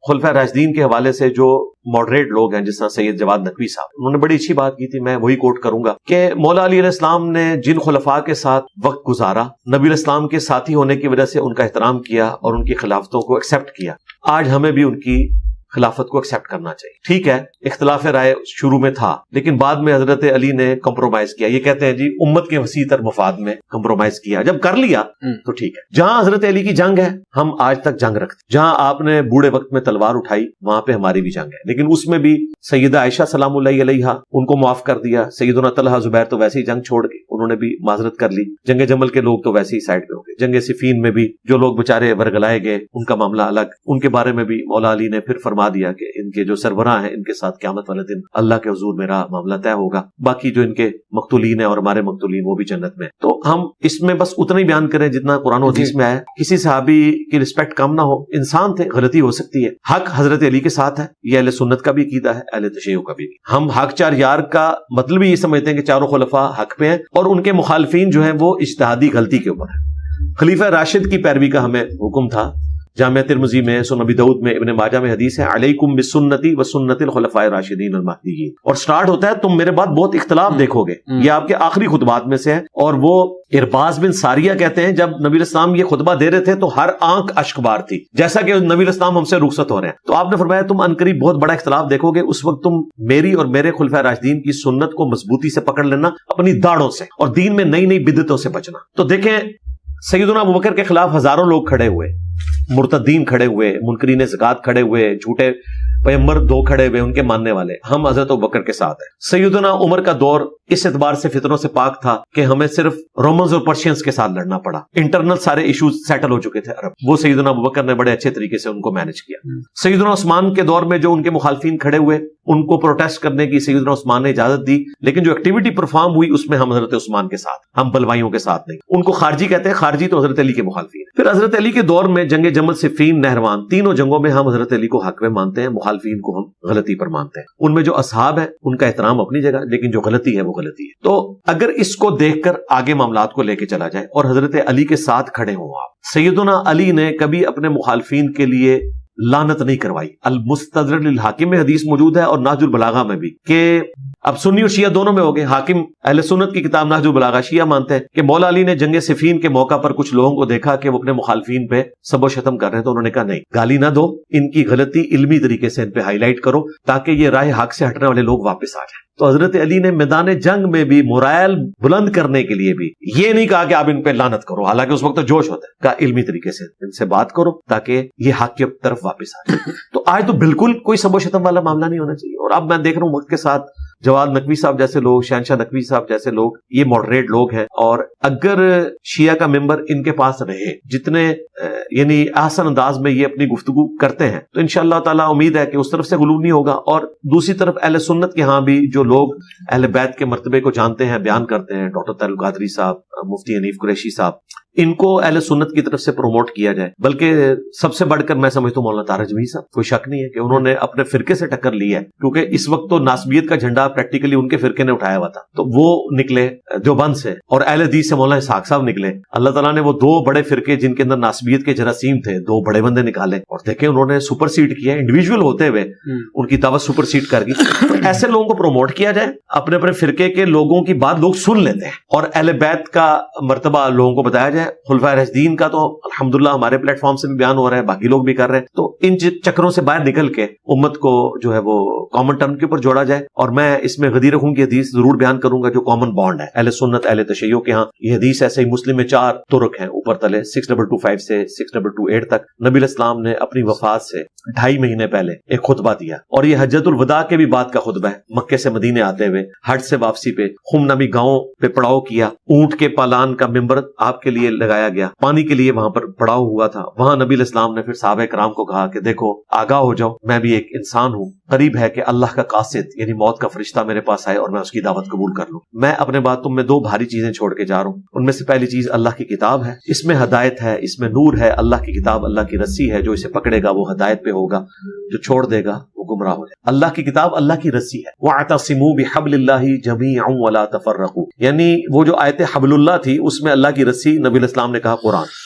خلفائے راشدین کے حوالے سے جو ماڈریٹ لوگ ہیں, جس طرح سید جواد نقوی صاحب, انہوں نے بڑی اچھی بات کی تھی, میں وہی کوٹ کروں گا کہ مولا علی علیہ السلام نے جن خلفاء کے ساتھ وقت گزارا, نبی علیہ السلام کے ساتھی ہونے کی وجہ سے ان کا احترام کیا اور ان کی خلافتوں کو ایکسیپٹ کیا. آج ہمیں بھی ان کی خلافت کو ایکسیپٹ کرنا چاہیے. ٹھیک ہے اختلاف رائے شروع میں تھا, لیکن بعد میں حضرت علی نے کمپرومائز کیا. یہ کہتے ہیں جی امت کے وسیع تر مفاد میں کمپرومائز کیا, جب کر لیا تو ٹھیک ہے. جہاں حضرت علی کی جنگ ہے ہم آج تک جنگ رکھتے, جہاں آپ نے بوڑھے وقت میں تلوار اٹھائی وہاں پہ ہماری بھی جنگ ہے, لیکن اس میں بھی سیدہ عائشہ سلام اللہ علیہا ان کو معاف کر دیا. سیدنا طلحہ زبیر تو ویسے ہی جنگ چھوڑ کے انہوں نے بھی معذرت کر لی. جنگ جمل کے لوگ تو ویسے ہی سائڈ پہ ہو گئے. جنگ صفین میں بھی جو لوگ بےچارے ورگلائے گئے ان کا معاملہ الگ, ان کے بارے میں بھی مولا علی نے پھر فرما دیا کہ ان کے جو سربراہ ہیں ان کے ساتھ قیامت والے دن اللہ کے حضور میرا معاملہ طے ہوگا. باقی جو ان کے مقتولین ہیں اور ہمارے مقتولین وہ بھی جنت میں. تو ہم اس میں بس اتنا ہی بیان کریں جتنا قرآن و حدیث میں آیا. کسی صحابی کی رسپیکٹ کم نہ ہو, انسان تھے, غلطی ہو سکتی ہے. حق حضرت علی کے ساتھ ہے, یہ اہل سنت کا بھی عقیدہ ہے, اہل تشیع کا بھی. ہم حق 4 یار کا مطلب یہ سمجھتے ہیں کہ چاروں خلفاء حق پہ ہیں اور ان کے مخالفین جو ہیں وہ اجتہادی غلطی کے اوپر ہیں. خلیفہ راشد کی پیروی کا ہمیں حکم تھا. جامع ترمذی میں، سنن ابی داؤد میں، ابن ماجہ میں حدیث ہے علیکم بسنتی وسنت الخلفاء الراشدین المہدیین، اور سٹارٹ ہوتا ہے تم میرے بعد بہت اختلاف دیکھو گے. یہ آپ کے آخری خطبات میں سے ہے. اور وہ ارباز بن ساریہ کہتے ہیں جب نبی الاسلام یہ خطبہ دے رہے تھے تو ہر آنکھ اشک بار تھی، جیسا کہ نبی الاسلام ہم سے رخصت ہو رہے ہیں. تو آپ نے فرمایا تم عنقریب بہت بڑا اختلاف دیکھو گے، اس وقت تم میری اور میرے خلفاء راشدین کی سنت کو مضبوطی سے پکڑ لینا اپنی داڑھوں سے، اور دین میں نئی نئی بدعتوں سے بچنا. تو دیکھیں سیدنا ابوبکر کے خلاف ہزاروں لوگ کھڑے ہوئے، مرتدین کھڑے ہوئے، منکرین زکات کھڑے ہوئے، جھوٹے پیغمبر 2 کھڑے ہوئے ان کے ماننے والے. ہم حضرت ابوبکر کے ساتھ ہیں. سیدنا عمر کا دور اس اعتبار سے فتنوں سے پاک تھا کہ ہمیں صرف رومنز اور پرشینز کے ساتھ لڑنا پڑا. انٹرنل سارے ایشوز سیٹل ہو چکے تھے عرب، وہ سیدنا ابوبکر نے بڑے اچھے طریقے سے ان کو مینج کیا. سیدنا عثمان کے دور میں جو ان کے مخالفین کھڑے ہوئے ان کو پروٹیسٹ کرنے کی سیدنا عثمان نے اجازت دی، لیکن جو ایکٹیویٹی پرفارم ہوئی اس میں ہم حضرت عثمان کے ساتھ، ہم بلوائیوں کے ساتھ نہیں. ان کو خارجی کہتے ہیں، خارجی تو حضرت علی کے مخالفین. پھر حضرت علی کے دور میں جنگ جمل، صفین، نہروان، تینوں جنگوں میں ہم حضرت علی کو حق میں مانتے ہیں، مخالفین کو ہم غلطی پر مانتے ہیں. ان میں جو اصحاب ہیں ان کا احترام اپنی جگہ، لیکن جو غلطی ہے وہ غلطی ہے. تو اگر اس کو دیکھ کر آگے معاملات کو لے کے چلا جائے اور حضرت علی کے ساتھ کھڑے ہوں آپ. سیدنا علی نے کبھی اپنے مخالفین کے لیے لعنت نہیں کروائی. المستدرک للحاکم میں حدیث موجود ہے اور نہج البلاغہ میں بھی، کہ اب سنی اور شیعہ دونوں میں ہو گئے. حاکم اہل سنت کی کتاب نہج البلاغہ، شیعہ مانتے ہیں کہ مولا علی نے جنگ صفین کے موقع پر کچھ لوگوں کو دیکھا کہ وہ اپنے مخالفین پہ سب و شتم کر رہے ہیں، تو انہوں نے کہا نہیں، گالی نہ دو، ان کی غلطی علمی طریقے سے ان پہ ہائی لائٹ کرو تاکہ یہ راہ حق سے ہٹنے والے لوگ واپس آ جائیں. تو حضرت علی نے میدان جنگ میں بھی مورائل بلند کرنے کے لیے بھی یہ نہیں کہا کہ آپ ان پہ لعنت کرو، حالانکہ اس وقت تو جوش ہوتا ہے، کہا علمی طریقے سے ان سے بات کرو تاکہ یہ حق کی طرف واپس آ جائے. تو آج تو بالکل کوئی سب و شتم والا معاملہ نہیں ہونا چاہیے. اور اب میں دیکھ رہا ہوں وقت کے ساتھ جواد نقوی صاحب جیسے لوگ، شہنشاہ نقوی صاحب جیسے لوگ، یہ ماڈریٹ لوگ ہیں، اور اگر شیعہ کا ممبر ان کے پاس رہے، جتنے یعنی احسن انداز میں یہ اپنی گفتگو کرتے ہیں، تو انشاءاللہ تعالیٰ امید ہے کہ اس طرف سے غلو نہیں ہوگا. اور دوسری طرف اہل سنت کے ہاں بھی جو لوگ اہل بیت کے مرتبے کو جانتے ہیں، بیان کرتے ہیں، ڈاکٹر طاہر القادری صاحب، مفتی حنیف قریشی صاحب، ان کو اہل سنت کی طرف سے پروموٹ کیا جائے. بلکہ سب سے بڑھ کر میں سمجھتا ہوں مولانا طاہر جمیل صاحب، کوئی شک نہیں ہے کہ انہوں نے اپنے فرقے سے ٹکر لی ہے، کیونکہ اس وقت تو ناسبیت کا جھنڈا پریکٹیکلی ان کے فرقے نے اٹھایا ہوا تھا. تو وہ نکلے دیوبند سے، اور اہل حدیث سے مولانا اسحاق صاحب نکلے. اللہ تعالیٰ نے وہ 2 بڑے فرقے جن کے اندر ناسبیت کے جراثیم تھے، 2 بڑے بندے نکالے، اور دیکھیں انہوں نے سپر سیڈ کیا. انڈیویجول ہوتے ہوئے ان کی دعوت سپر سیڈ کر گئی. ایسے لوگوں کو پروموٹ کیا جائے، اپنے اپنے فرقے کے لوگوں کی بات لوگ سن لیتے ہیں، اور اہل بیت کا مرتبہ لوگوں کو بتایا جائے. خلفائے راشدین کا تو الحمدللہ ہمارے پلیٹ فارم سے بھی بیان ہو رہا ہے، باقی لوگ بھی کر رہے ہیں. تو ان چکروں سے باہر نکل کے امت کو جو ہے وہ کامن ٹرم کے اوپر جوڑا جائے. اور میں اس میں غدیر خون کی حدیث ضرور بیان کروں گا جو کامن بانڈ ہے اہل سنت اہل تشیع کے ہاں. یہ حدیث ہے صحیح مسلم میں 4 طرق ہیں اوپر تلے، 6225 سے 6228 تک. نبی الاسلام نے اپنی وفات سے 2.5 مہینے پہلے ایک خطبہ دیا، اور یہ حجۃ الوداع کے بھی بعد کا خطبہ ہے. مکے سے مدینے آتے ہوئے حج سے واپسی پہ خم نبی گاؤں پہ پڑاؤ کیا، اونٹ کے پالان کا ممبر آپ کے لیے لگایا گیا، پانی کے لیے وہاں پر پڑاؤ ہوا تھا. وہاں نبی الاسلام نے پھر صحابہ کرام کو کہا کہ دیکھو آگاہ ہو جاؤ، میں بھی ایک انسان ہوں، قریب ہے کہ اللہ کا قاصد یعنی موت کا فرشتہ میرے پاس آئے اور میں اس کی دعوت قبول کر لوں. میں اپنے بعد تم میں 2 بھاری چیزیں چھوڑ کے جا رہا ہوں. ان میں سے پہلی چیز اللہ کی کتاب ہے، اس میں ہدایت ہے، اس میں نور ہے. اللہ کی کتاب اللہ کی رسی ہے، جو اسے پکڑے گا وہ ہدایت پہ ہوگا، جو چھوڑ دے گا وہ گمراہ ہو جائے. اللہ کی کتاب اللہ کی رسی ہے. وَاعْتَصِمُوا بِحَبْلِ اللَّهِ جَمِيعًا وَلَا تَفَرَّقُوا، یعنی وہ جو آیت حبل اللہ تھی اس میں اللہ کی رسی، نبی الاسلام نے کہا قرآن.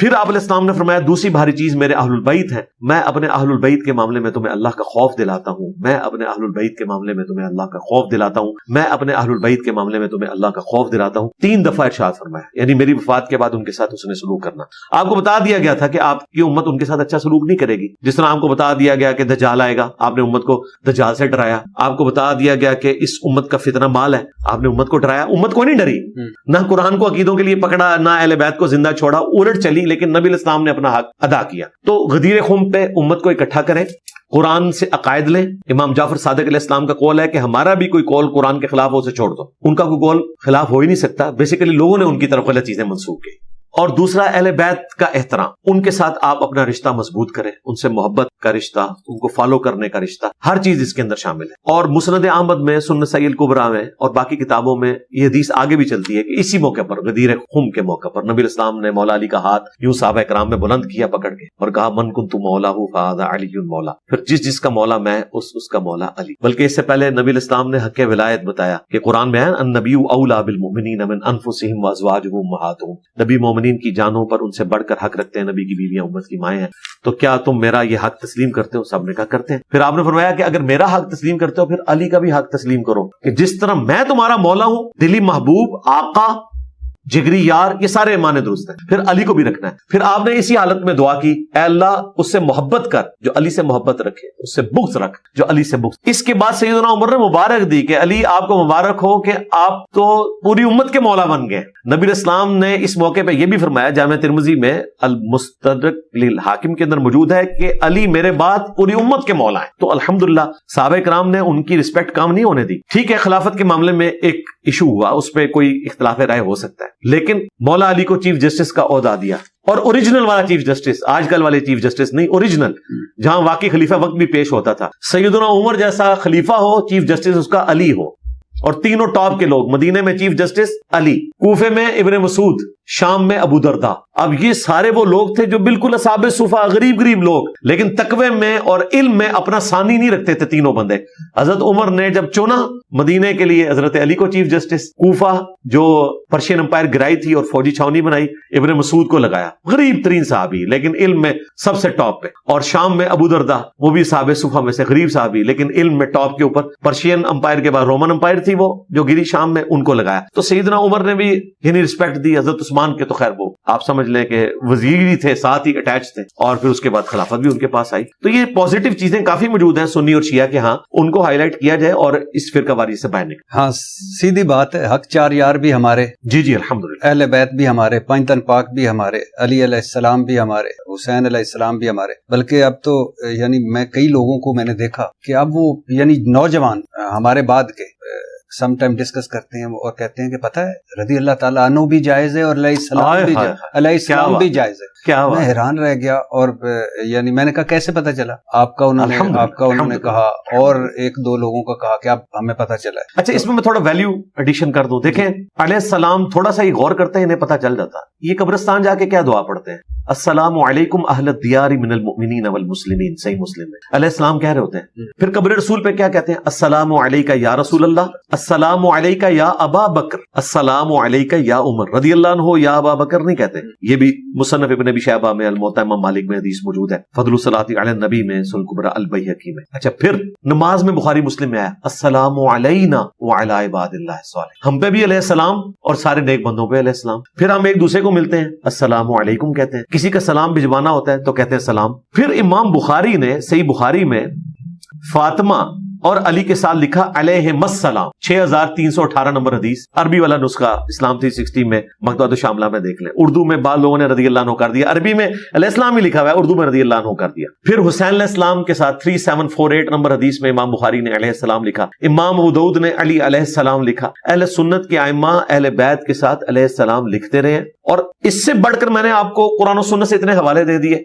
پھر آپ علیہ السلام نے فرمایا دوسری بھاری چیز میرے اہل البیت ہیں، میں اپنے اہل البیت کے معاملے میں تمہیں اللہ کا خوف دلاتا ہوں، میں اپنے اہل البیت کے معاملے میں تمہیں اللہ کا خوف دلاتا ہوں، میں اپنے اہل البیت کے معاملے میں تمہیں اللہ کا خوف دلاتا ہوں. 3 دفعہ ارشاد فرمایا، یعنی میری وفات کے بعد ان کے ساتھ اس نے سلوک کرنا. آپ کو بتا دیا گیا تھا کہ آپ کی امت ان کے ساتھ اچھا سلوک نہیں کرے گی. جس طرح آپ کو بتا دیا گیا کہ دجال آئے گا، آپ نے امت کو دجال سے ڈرایا. آپ کو بتا دیا گیا کہ اس امت کا فتنہ مال ہے، آپ نے امت کو ڈرایا. امت کو نہیں ڈری، نہ قرآن کو عقیدوں کے لیے پکڑا، نہ اہل بیت کو زندہ چھوڑا، الٹ چلی، لیکن نبی الاسلام نے اپنا حق ادا کیا. تو غدیر خم پہ امت کو اکٹھا کریں، قرآن سے عقائد لیں. امام جعفر صادق علیہ السلام کا قول ہے کہ ہمارا بھی کوئی قول قرآن کے خلاف ہو اسے چھوڑ دو. ان کا کوئی قول خلاف ہو ہی نہیں سکتا، بیسیکلی لوگوں نے ان کی طرف غلط چیزیں منسوخ کی. اور دوسرا اہل بیت کا احترام، ان کے ساتھ آپ اپنا رشتہ مضبوط کریں، ان سے محبت کا رشتہ، ان کو فالو کرنے کا رشتہ، ہر چیز اس کے اندر شامل ہے. اور مسند احمد میں، سنن نسائی الکبریٰ میں اور باقی کتابوں میں یہ حدیث آگے بھی چلتی ہے کہ اسی موقع پر غدیر خم کے موقع پر نبی الاسلام نے مولا علی کا ہاتھ یوں صحابہ کرام میں بلند کیا پکڑ کے اور کہا من کنت مولاہ فہذا علی مولا، پھر جس کا مولا میں اس کا مولا علی. بلکہ اس سے پہلے نبی الاسلام نے حق ولایت بتایا کہ قرآن میں ہے النبی اولی بالمؤمنین من انفسہم وازواجہ امہاتہم، نبی مومنین مومنین کی جانوں پر ان سے بڑھ کر حق رکھتے ہیں، نبی کی بیویاں امت کی مائیں ہیں، تو کیا تم میرا یہ حق تسلیم کرتے ہو؟ سب نے کہا کرتے ہیں۔ پھر آپ نے فرمایا کہ اگر میرا حق تسلیم کرتے ہو پھر علی کا بھی حق تسلیم کرو، کہ جس طرح میں تمہارا مولا ہوں، دلی محبوب، آقا، جگری یار، یہ سارے ایمان درست ہیں، پھر علی کو بھی رکھنا ہے۔ پھر آپ نے اسی حالت میں دعا کی، اے اللہ اس سے محبت کر جو علی سے محبت رکھے، اس سے بغض رکھ جو علی سے بغض۔ اس کے بعد سیدنا عمر نے مبارک دی کہ علی آپ کو مبارک ہو کہ آپ تو پوری امت کے مولا بن گئے۔ نبی اسلام نے اس موقع پہ یہ بھی فرمایا، جامع ترمذی میں المستدرک للحاکم کے اندر موجود ہے کہ علی میرے بعد پوری امت کے مولا ہیں۔ تو الحمدللہ صحابہ کرام نے ان کی رسپیکٹ کام نہیں ہونے دی۔ ٹھیک ہے، خلافت کے معاملے میں ایک ایشو ہوا، اس پہ کوئی اختلاف رائے ہو سکتا ہے، لیکن مولا علی کو چیف جسٹس کا عہدہ دیا، اور اوریجنل والا چیف جسٹس، آج کل والے چیف جسٹس نہیں، اوریجنل، جہاں واقعی خلیفہ وقت بھی پیش ہوتا تھا۔ سیدنا عمر جیسا خلیفہ ہو، چیف جسٹس اس کا علی ہو، اور تینوں ٹاپ کے لوگ، مدینے میں چیف جسٹس علی، کوفے میں ابن مسعود، شام میں ابو درداء۔ اب یہ سارے وہ لوگ تھے جو بالکل اصحاب صفا، غریب لوگ، لیکن تقوی میں اور علم میں اپنا ثانی نہیں رکھتے تھے تینوں بندے۔ حضرت عمر نے جب چنا مدینے کے لیے حضرت علی کو چیف جسٹس، کوفہ جو پرشین امپائر گرائی تھی اور فوجی چھاونی بنائی، ابن مسعود کو لگایا، غریب ترین صحابی لیکن علم میں سب سے ٹاپ پہ، اور شام میں ابو درداء، وہ بھی صحابہ صفا میں سے غریب صحابی لیکن علم میں ٹاپ کے اوپر۔ پرشین امپائر کے بعد رومن امپائر تھی وہ جو گری شام میں، ان کو لگایا۔ تو سیدنا عمر نے بھی یعنی رسپیکٹ دی۔ حضرت عثمان کے تو خیر وہ آپ سمجھ لیں کہ وزیر ہی تھے، ساتھ ہی اٹیچ تھے، اور پھر اس کے بعد خلافت بھی ان کے پاس آئی۔ تو یہ پازیٹیو چیزیں کافی موجود ہیں سنی اور شیعہ کے، ہاں ان کو ہائی لائٹ کیا جائے اور اس فرقہ واری سے باہر نکلے۔ ہاں سیدھی بات ہے، حق چار یار بھی ہمارے، جی جی الحمدللہ، اہل بیت بھی ہمارے، پنجتن پاک بھی ہمارے، علی علیہ السلام بھی ہمارے، حسین علیہ السلام بھی ہمارے۔ بلکہ اب تو یعنی میں کئی لوگوں کو میں نے دیکھا کہ اب وہ یعنی نوجوان ہمارے بعد کے سم ٹائم ڈسکس کرتے ہیں اور کہتے ہیں کہ پتہ ہے رضی اللہ تعالیٰ عنہ بھی جائز ہے اور علیہ السلام بھی جائز ہے۔ کیا میں حیران رہ گیا، اور یعنی میں نے کہا کیسے پتہ چلا آپ کا؟ انہوں نے کہا، اور ایک دو لوگوں کا کہا کہ اب ہمیں پتہ چلا ہے۔ اچھا، اس میں تھوڑا ویلیو ایڈیشن کر دوں۔ دیکھیں علیہ السلام تھوڑا سا ہی غور کرتے ہیں، انہیں پتہ چل جاتا۔ یہ قبرستان جا کے کیا دعا پڑھتے ہیں؟ السلام علیکم اہل الدیار من المؤمنین والمسلمین، صحیح مسلم میں علیہ السلام کہہ رہے ہوتے ہیں۔ پھر قبر رسول پہ کیا کہتے ہیں؟ السلام علیکہ یا رسول اللہ، السلام علیکہ یا ابا بکر، السلام علیکہ یا عمر رضی اللہ عنہ، یا ابا بکر نہیں کہتے۔ یہ بھی مصنف ابن ابی شیبہ میں، الموطا امام مالک میں حدیث موجود ہے، فضل الصلاۃ علی النبی میں، سنن کبری البیہقی میں۔ اچھا، پھر نماز میں بخاری مسلم میں آیا السلام علینا وعلی عباد اللہ الصالحین، ہم پہ بھی علیہ السلام اور سارے نیک بندوں پہ علیہ السلام۔ پھر ہم ایک دوسرے کو ملتے ہیں السلام علیکم کہتے ہیں، کسی کا سلام بھجوانا ہوتا ہے تو کہتے ہیں سلام۔ پھر امام بخاری نے صحیح بخاری میں فاطمہ اور علی کے ساتھ لکھا علیہم السلام، 6318 نمبر حدیث، عربی والا نسخہ اسلام 360 میں مکتبۃ الشاملہ میں دیکھ لیں۔ اردو میں بعض لوگوں نے رضی اللہ عنہ کر دیا، عربی میں علیہ السلام ہی لکھا ہوا ہے، اردو میں رضی اللہ عنہ کر دیا۔ پھر حسین علیہ السلام کے ساتھ 3748 نمبر حدیث میں امام بخاری نے علیہ السلام لکھا، امام ابو داؤد نے علی علیہ السلام لکھا۔ اہل سنت کے ائمہ اہل بیت کے ساتھ علیہ السلام لکھتے رہے، اور اس سے بڑھ کر میں نے آپ کو قرآن و سنت سے اتنے حوالے دے دیے۔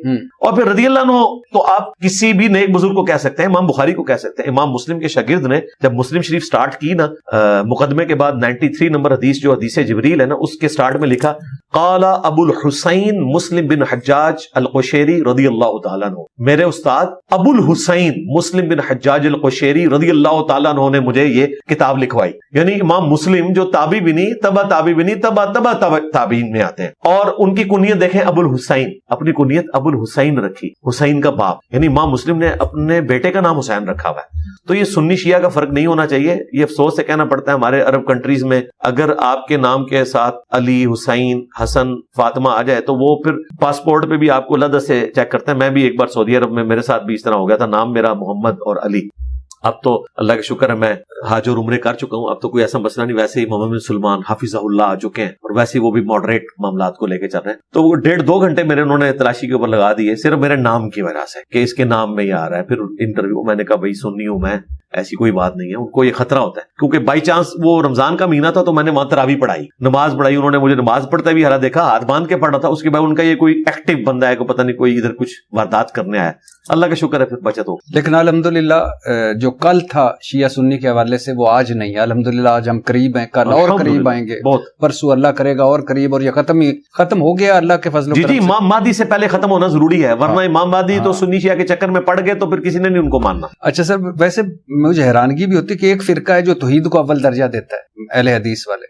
اور پھر رضی اللہ عنہ تو آپ کسی بھی نیک بزرگ کو کہہ سکتے ہیں، امام بخاری کو کہہ سکتے ہیں۔ امام مسلم کے شاگرد نے جب مسلم شریف سٹارٹ کی نا، مقدمے کے بعد 93 نمبر حدیث جو حدیث جبریل ہے نا، اس کے سٹارٹ میں لکھا قال ابو الحسین مسلم بن حجاج القشیری رضی اللہ تعالیٰ عنہ، میرے استاد ابو الحسین مسلم بن حجاج القشیری رضی اللہ تعالیٰ عنہ نے مجھے یہ کتاب لکھوائی۔ یعنی امام مسلم جو تابعی بھی نہیں، تبا تابعی بھی نہیں، تبا تابعین میں آتے ہیں، اور ان کی کنیت دیکھیں ابو الحسین، اپنی کنیت ابو الحسین رکھی، حسین کا باپ، یعنی امام مسلم نے اپنے بیٹے کا نام حسین رکھا ہوا ہے۔ تو یہ سنی شیعہ کا فرق نہیں ہونا چاہیے، یہ افسوس سے کہنا پڑتا ہے ہمارے عرب کنٹریز میں اگر آپ کے نام کے ساتھ علی، حسین، حسن، فاطمہ آ جائے تو وہ پھر پاسپورٹ پہ بھی آپ کو لدہ سے چیک کرتے ہیں۔ میں بھی ایک بار سعودی عرب میں میرے ساتھ بھی اس طرح ہو گیا تھا، نام میرا محمد اور علی۔ اب تو اللہ کا شکر ہے میں حج اور عمرے کر چکا ہوں، اب تو کوئی ایسا مسئلہ نہیں۔ ویسے ہی محمد بن سلمان حافظہ اللہ آ چکے ہیں، اور ویسے ہی وہ بھی ماڈریٹ معاملات کو لے کے چل رہے ہیں۔ تو وہ 1.5-2 گھنٹے میرے انہوں نے تلاشی کے اوپر لگا دیے صرف میرے نام کی وجہ سے کہ اس کے نام میں ہی آ رہا ہے۔ پھر انٹرویو میں نے کہا بھائی سنی ہوں میں، ایسی کوئی بات نہیں ہے۔ ان کو یہ خطرہ ہوتا ہے کیونکہ بائی چانس وہ رمضان کا مہینہ تھا تو میں نے وہاں تراویح پڑھائی، نماز پڑھائی، انہوں نے مجھے نماز پڑھتے بھی ہرا دیکھا، ہاتھ باندھ کے پڑھ رہا تھا۔ اس کے بعد ان کا یہ کوئی ایکٹیو بندہ ہے، کو پتہ نہیں کوئی ادھر کچھ واردات کرنے آیا۔ اللہ کا شکر ہے پھر بچت ہو۔ لیکن الحمدللہ جو کل تھا شیعہ سنی کے حوالے سے وہ آج نہیں ہے، الحمدللہ آج ہم قریب ہیں، کل اور قریب آئیں گے، پرسوں اللہ کرے گا اور قریب، اور یہ ختم ہو گیا اللہ کے فضل و کرم سے۔ جی امام مہدی سے پہلے ختم ہونا ضروری ہے، ورنہ امام مہدی تو سنی شیعہ کے چکر میں پڑ گئے تو پھر کسی نے نہیں ان کو ماننا۔ اچھا سر، ویسے مجھے حیرانگی بھی ہوتی ہے کہ ایک فرقہ ہے جو توحید کو اول درجہ دیتا ہے، اہل حدیث والے،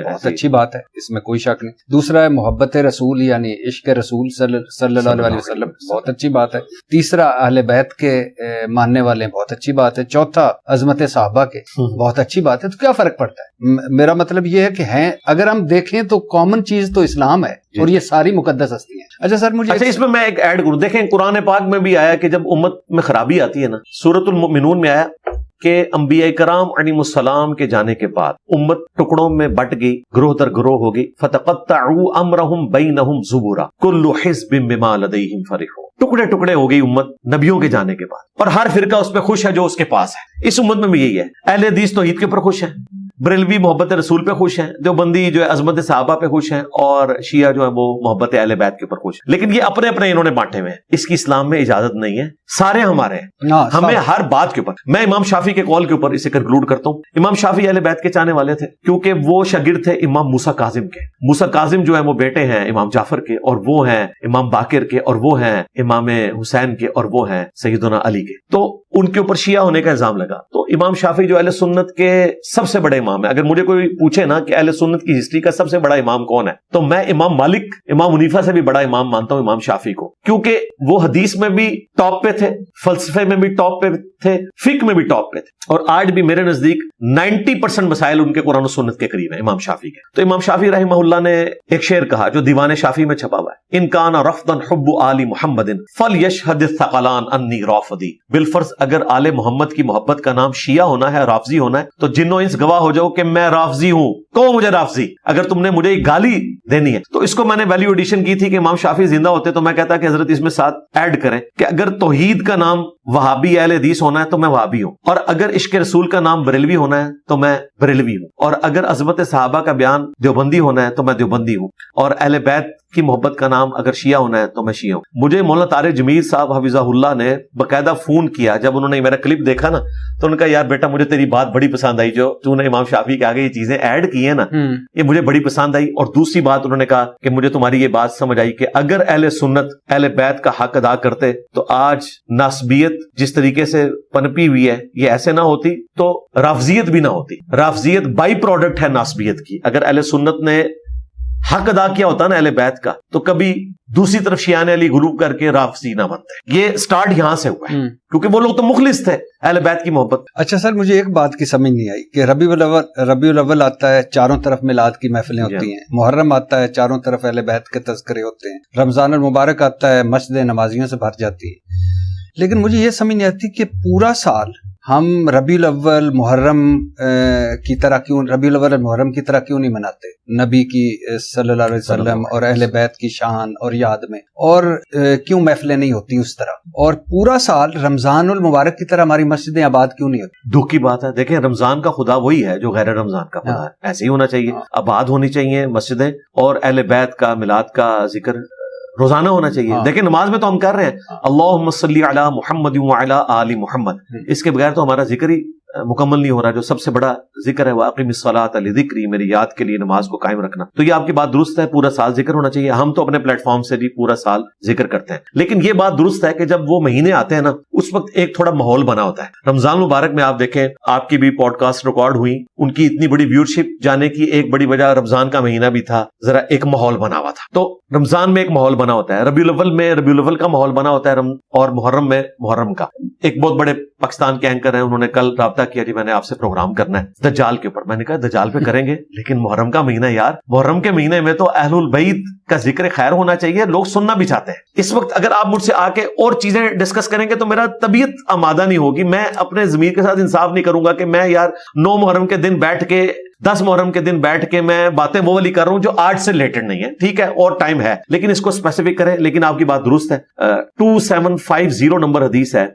بہت اچھی بات ہے، اس میں کوئی شک نہیں۔ دوسرا ہے محبت رسول یعنی عشق رسول صلی اللہ علیہ وسلم، بہت اچھی بات ہے۔ تیسرا اہل بیت کے ماننے والے ہیں، بہت اچھی بات ہے۔ چوتھا عظمت صحابہ کے، بہت اچھی بات ہے۔ تو کیا فرق پڑتا ہے؟ میرا مطلب یہ ہے کہ ہیں، اگر ہم دیکھیں تو کامن چیز تو اسلام ہے اور یہ ساری مقدس ہستی ہیں۔ اچھا سر مجھے اس میں ایک ایڈ کروں، دیکھیں قرآن پاک میں بھی آیا کہ جب امت میں خرابی آتی ہے نا، سورۃ المؤمنون میں آیا کہ انبیاء کرام علیہم السلام کے جانے کے بعد امت ٹکڑوں میں بٹ گئی، گروہ در گروہ ہو گئی، فتقطعوا امرهم بینہم زبرا کل حزب بما لدیہم فرحون، ٹکڑے ٹکڑے ہو گئی امت نبیوں کے جانے کے بعد، اور ہر فرقہ اس پہ خوش ہے جو اس کے پاس ہے۔ اس امت میں بھی یہی ہے، اہل حدیث توحید کے اوپر خوش ہیں، بریلوی محبت رسول پہ خوش ہیں، دیوبندی جو ہے عظمت صحابہ پہ خوش ہیں، اور شیعہ جو ہے وہ محبت اہل بیت کے اوپر خوش ہیں۔ لیکن یہ اپنے اپنے انہوں نے بانٹے ہوئے ہیں، اس کی اسلام میں اجازت نہیں ہے، سارے ہمارے ہیں، ہمیں ہر بات کے اوپر۔ میں امام شافعی کے قول کے اوپر اسے کنکلوڈ کرتا ہوں۔ امام شافعی اہل بیت کے چاہنے والے تھے کیونکہ وہ شاگرد تھے امام موسیٰ کاظم کے۔ موسیٰ کاظم جو ہے وہ بیٹے ہیں امام جعفر کے، اور وہ ہیں امام باقر کے، اور وہ ہیں امام حسین کے، اور وہ ہیں سیدنا علی کے۔ تو ان کے اوپر شیعہ ہونے کا الزام لگا۔ تو امام شافعی جو اہل سنت کے سب سے بڑے امام ہیں، اگر مجھے کوئی پوچھے نا کہ اہل سنت کی ہسٹری کا سب سے بڑا امام کون ہے، تو میں امام مالک، امام حنیفہ سے بھی بڑا امام مانتا ہوں امام شافعی کو، کیونکہ وہ حدیث میں بھی ٹاپ پہ تھے، فلسفے میں بھی ٹاپ پہ تھے، فقہ میں بھی ٹاپ پہ تھے، اور آج بھی میرے نزدیک 90% مسائل ان کے قرآن و سنت کے قریب ہیں امام شافعی کے۔ تو امام شافعی رحمہ اللہ نے ایک شعر کہا جو دیوان شافعی میں چھپا ہوا ہے، ان کان رفضا حب آل محمد فلیشہد الثقلان انی رافضی، بالفرض اگر آل محمد کی محبت کا نام شیعہ ہونا ہے، رافضی ہونا ہے، تو جنوں انس گواہ ہو جاؤ کہ میں رافضی ہوں، کہو مجھے رافضی۔ اگر تم نے مجھے گالی دینی ہے تو اس کو میں نے ویلیو ایڈیشن کی تھی کہ امام شافعی زندہ ہوتے تو میں کہتا کہ حضرت اس میں ساتھ ایڈ کریں کہ اگر توحید کا نام وہابی اہل حدیث ہونا ہے تو میں وہابی ہوں، اور اگر عشق رسول کا نام بریلوی ہونا ہے تو میں بریلوی ہوں، اور اگر عظمت صحابہ کا بیان دیوبندی ہونا ہے تو میں دیوبندی ہوں، اور اہل بیت کی محبت کا نام اگر شیعہ ہونا ہے تو میں شیعہ ہوں۔ مجھے مولانا طارق جمیل صاحب حفظہ اللہ نے باقاعدہ فون کیا جب انہوں نے میرا کلپ دیکھا نا، تو انہوں نے کہا یار بیٹا مجھے تیری بات بڑی پسند آئی، جو تو نے امام شافعی کے آگے یہ چیزیں ایڈ کی ہیں نا، یہ مجھے بڑی پسند آئی۔ اور دوسری بات انہوں نے کہا کہ مجھے تمہاری یہ بات سمجھ آئی کہ اگر اہل سنت اہل بیت کا حق ادا کرتے تو آج ناسبیت جس طریقے سے پنپی ہوئی ہے یہ ایسے نہ ہوتی، تو رافضیت بھی نہ ہوتی۔ رافضیت بائی پروڈکٹ ہے ناسبیت کی۔ اگر اہل سنت نے حق ادا کیا ہوتا نا اہل بیت کا تو کبھی دوسری طرف شیعہ علی غلوب کر کے رافضی نہ بنتے۔ یہ سٹارٹ یہاں سے ہوا ہے کیونکہ وہ لوگ تو مخلص تھے اہل بیت کی محبت۔ اچھا سر مجھے ایک بات کی سمجھ نہیں آئی کہ ربیع الاول آتا ہے، چاروں طرف میلاد کی محفلیں ہوتی ہیں، محرم آتا ہے، چاروں طرف اہل بیت کے تذکرے ہوتے ہیں، رمضان المبارک آتا ہے، مسجد نمازیوں سے بھر جاتی ہے، لیکن مجھے یہ سمجھ نہیں آتی کہ پورا سال ہم ربیع الاول محرم کی طرح کیوں، ربیع الاول محرم کی طرح کیوں نہیں مناتے نبی کی صلی اللہ علیہ وسلم اور اہل بیت کی شان اور یاد میں، اور کیوں محفلیں نہیں ہوتی اس طرح، اور پورا سال رمضان المبارک کی طرح ہماری مسجدیں آباد کیوں نہیں ہوتی؟ دکھ کی بات ہے، دیکھیں رمضان کا خدا وہی ہے جو غیر رمضان کا خدا ہے، ایسے ہی ہونا چاہیے، آباد ہونی چاہیے مسجدیں، اور اہل بیت کا میلاد کا ذکر روزانہ ہونا چاہیے۔ دیکھیں نماز میں تو ہم کر رہے ہیں اللہم صلی علی محمد وعلی آل محمد، اس کے بغیر تو ہمارا ذکر ہی مکمل نہیں ہو رہا۔ جو سب سے بڑا ذکر ہے وَأَقِمِ الصَّلَاةَ لِذِكْرِي، میری یاد کے لیے نماز کو قائم رکھنا۔ تو یہ آپ کی بات درست ہے، پورا سال ذکر ہونا چاہیے۔ ہم تو اپنے پلیٹ فارم سے بھی پورا سال ذکر کرتے ہیں، لیکن یہ بات درست ہے کہ جب وہ مہینے آتے ہیں نا اس وقت ایک تھوڑا ماحول بنا ہوتا ہے۔ رمضان مبارک میں آپ دیکھیں آپ کی بھی پوڈ کاسٹ ریکارڈ ہوئی، ان کی اتنی بڑی ویورشپ جانے کی ایک بڑی وجہ رمضان کا مہینہ بھی تھا، ذرا ایک ماحول بنا ہوا تھا۔ تو رمضان میں ایک ماحول بنا ہوتا ہے، ربیع الاول میں ربیع الاول کا ماحول بنا ہوتا ہے، اور محرم میں محرم کا۔ ایک بہت بڑے پاکستان کے اینکر ہیں، انہوں نے کل رابطہ کیا جی میں نے آپ سے پروگرام کرنا ہے دجال کے اوپر۔ میں نے کہا دجال پہ کریں گے، لیکن محرم کا مہینہ یار، محرم کے مہینے میں تو اہل البیت کا ذکر خیر ہونا چاہیے، لوگ سننا بھی چاہتے ہیں۔ اس وقت اگر آپ مجھ سے آ کے اور چیزیں ڈسکس کریں گے تو میرا طبیعت آمادہ نہیں ہوگی، میں اپنے ضمیر کے ساتھ انصاف نہیں کروں گا کہ میں یار 9 محرم کے دن بیٹھ کے 10 محرم کے دن بیٹھ کے میں باتیں وہ والی کر رہا ہوں جو آج سے ریلیٹڈ نہیں ہے۔ ٹھیک ہے اور ٹائم ہے لیکن اس کو اسپیسیفک کریں۔ لیکن آپ کی بات درست ہے، 2750 نمبر حدیث ہے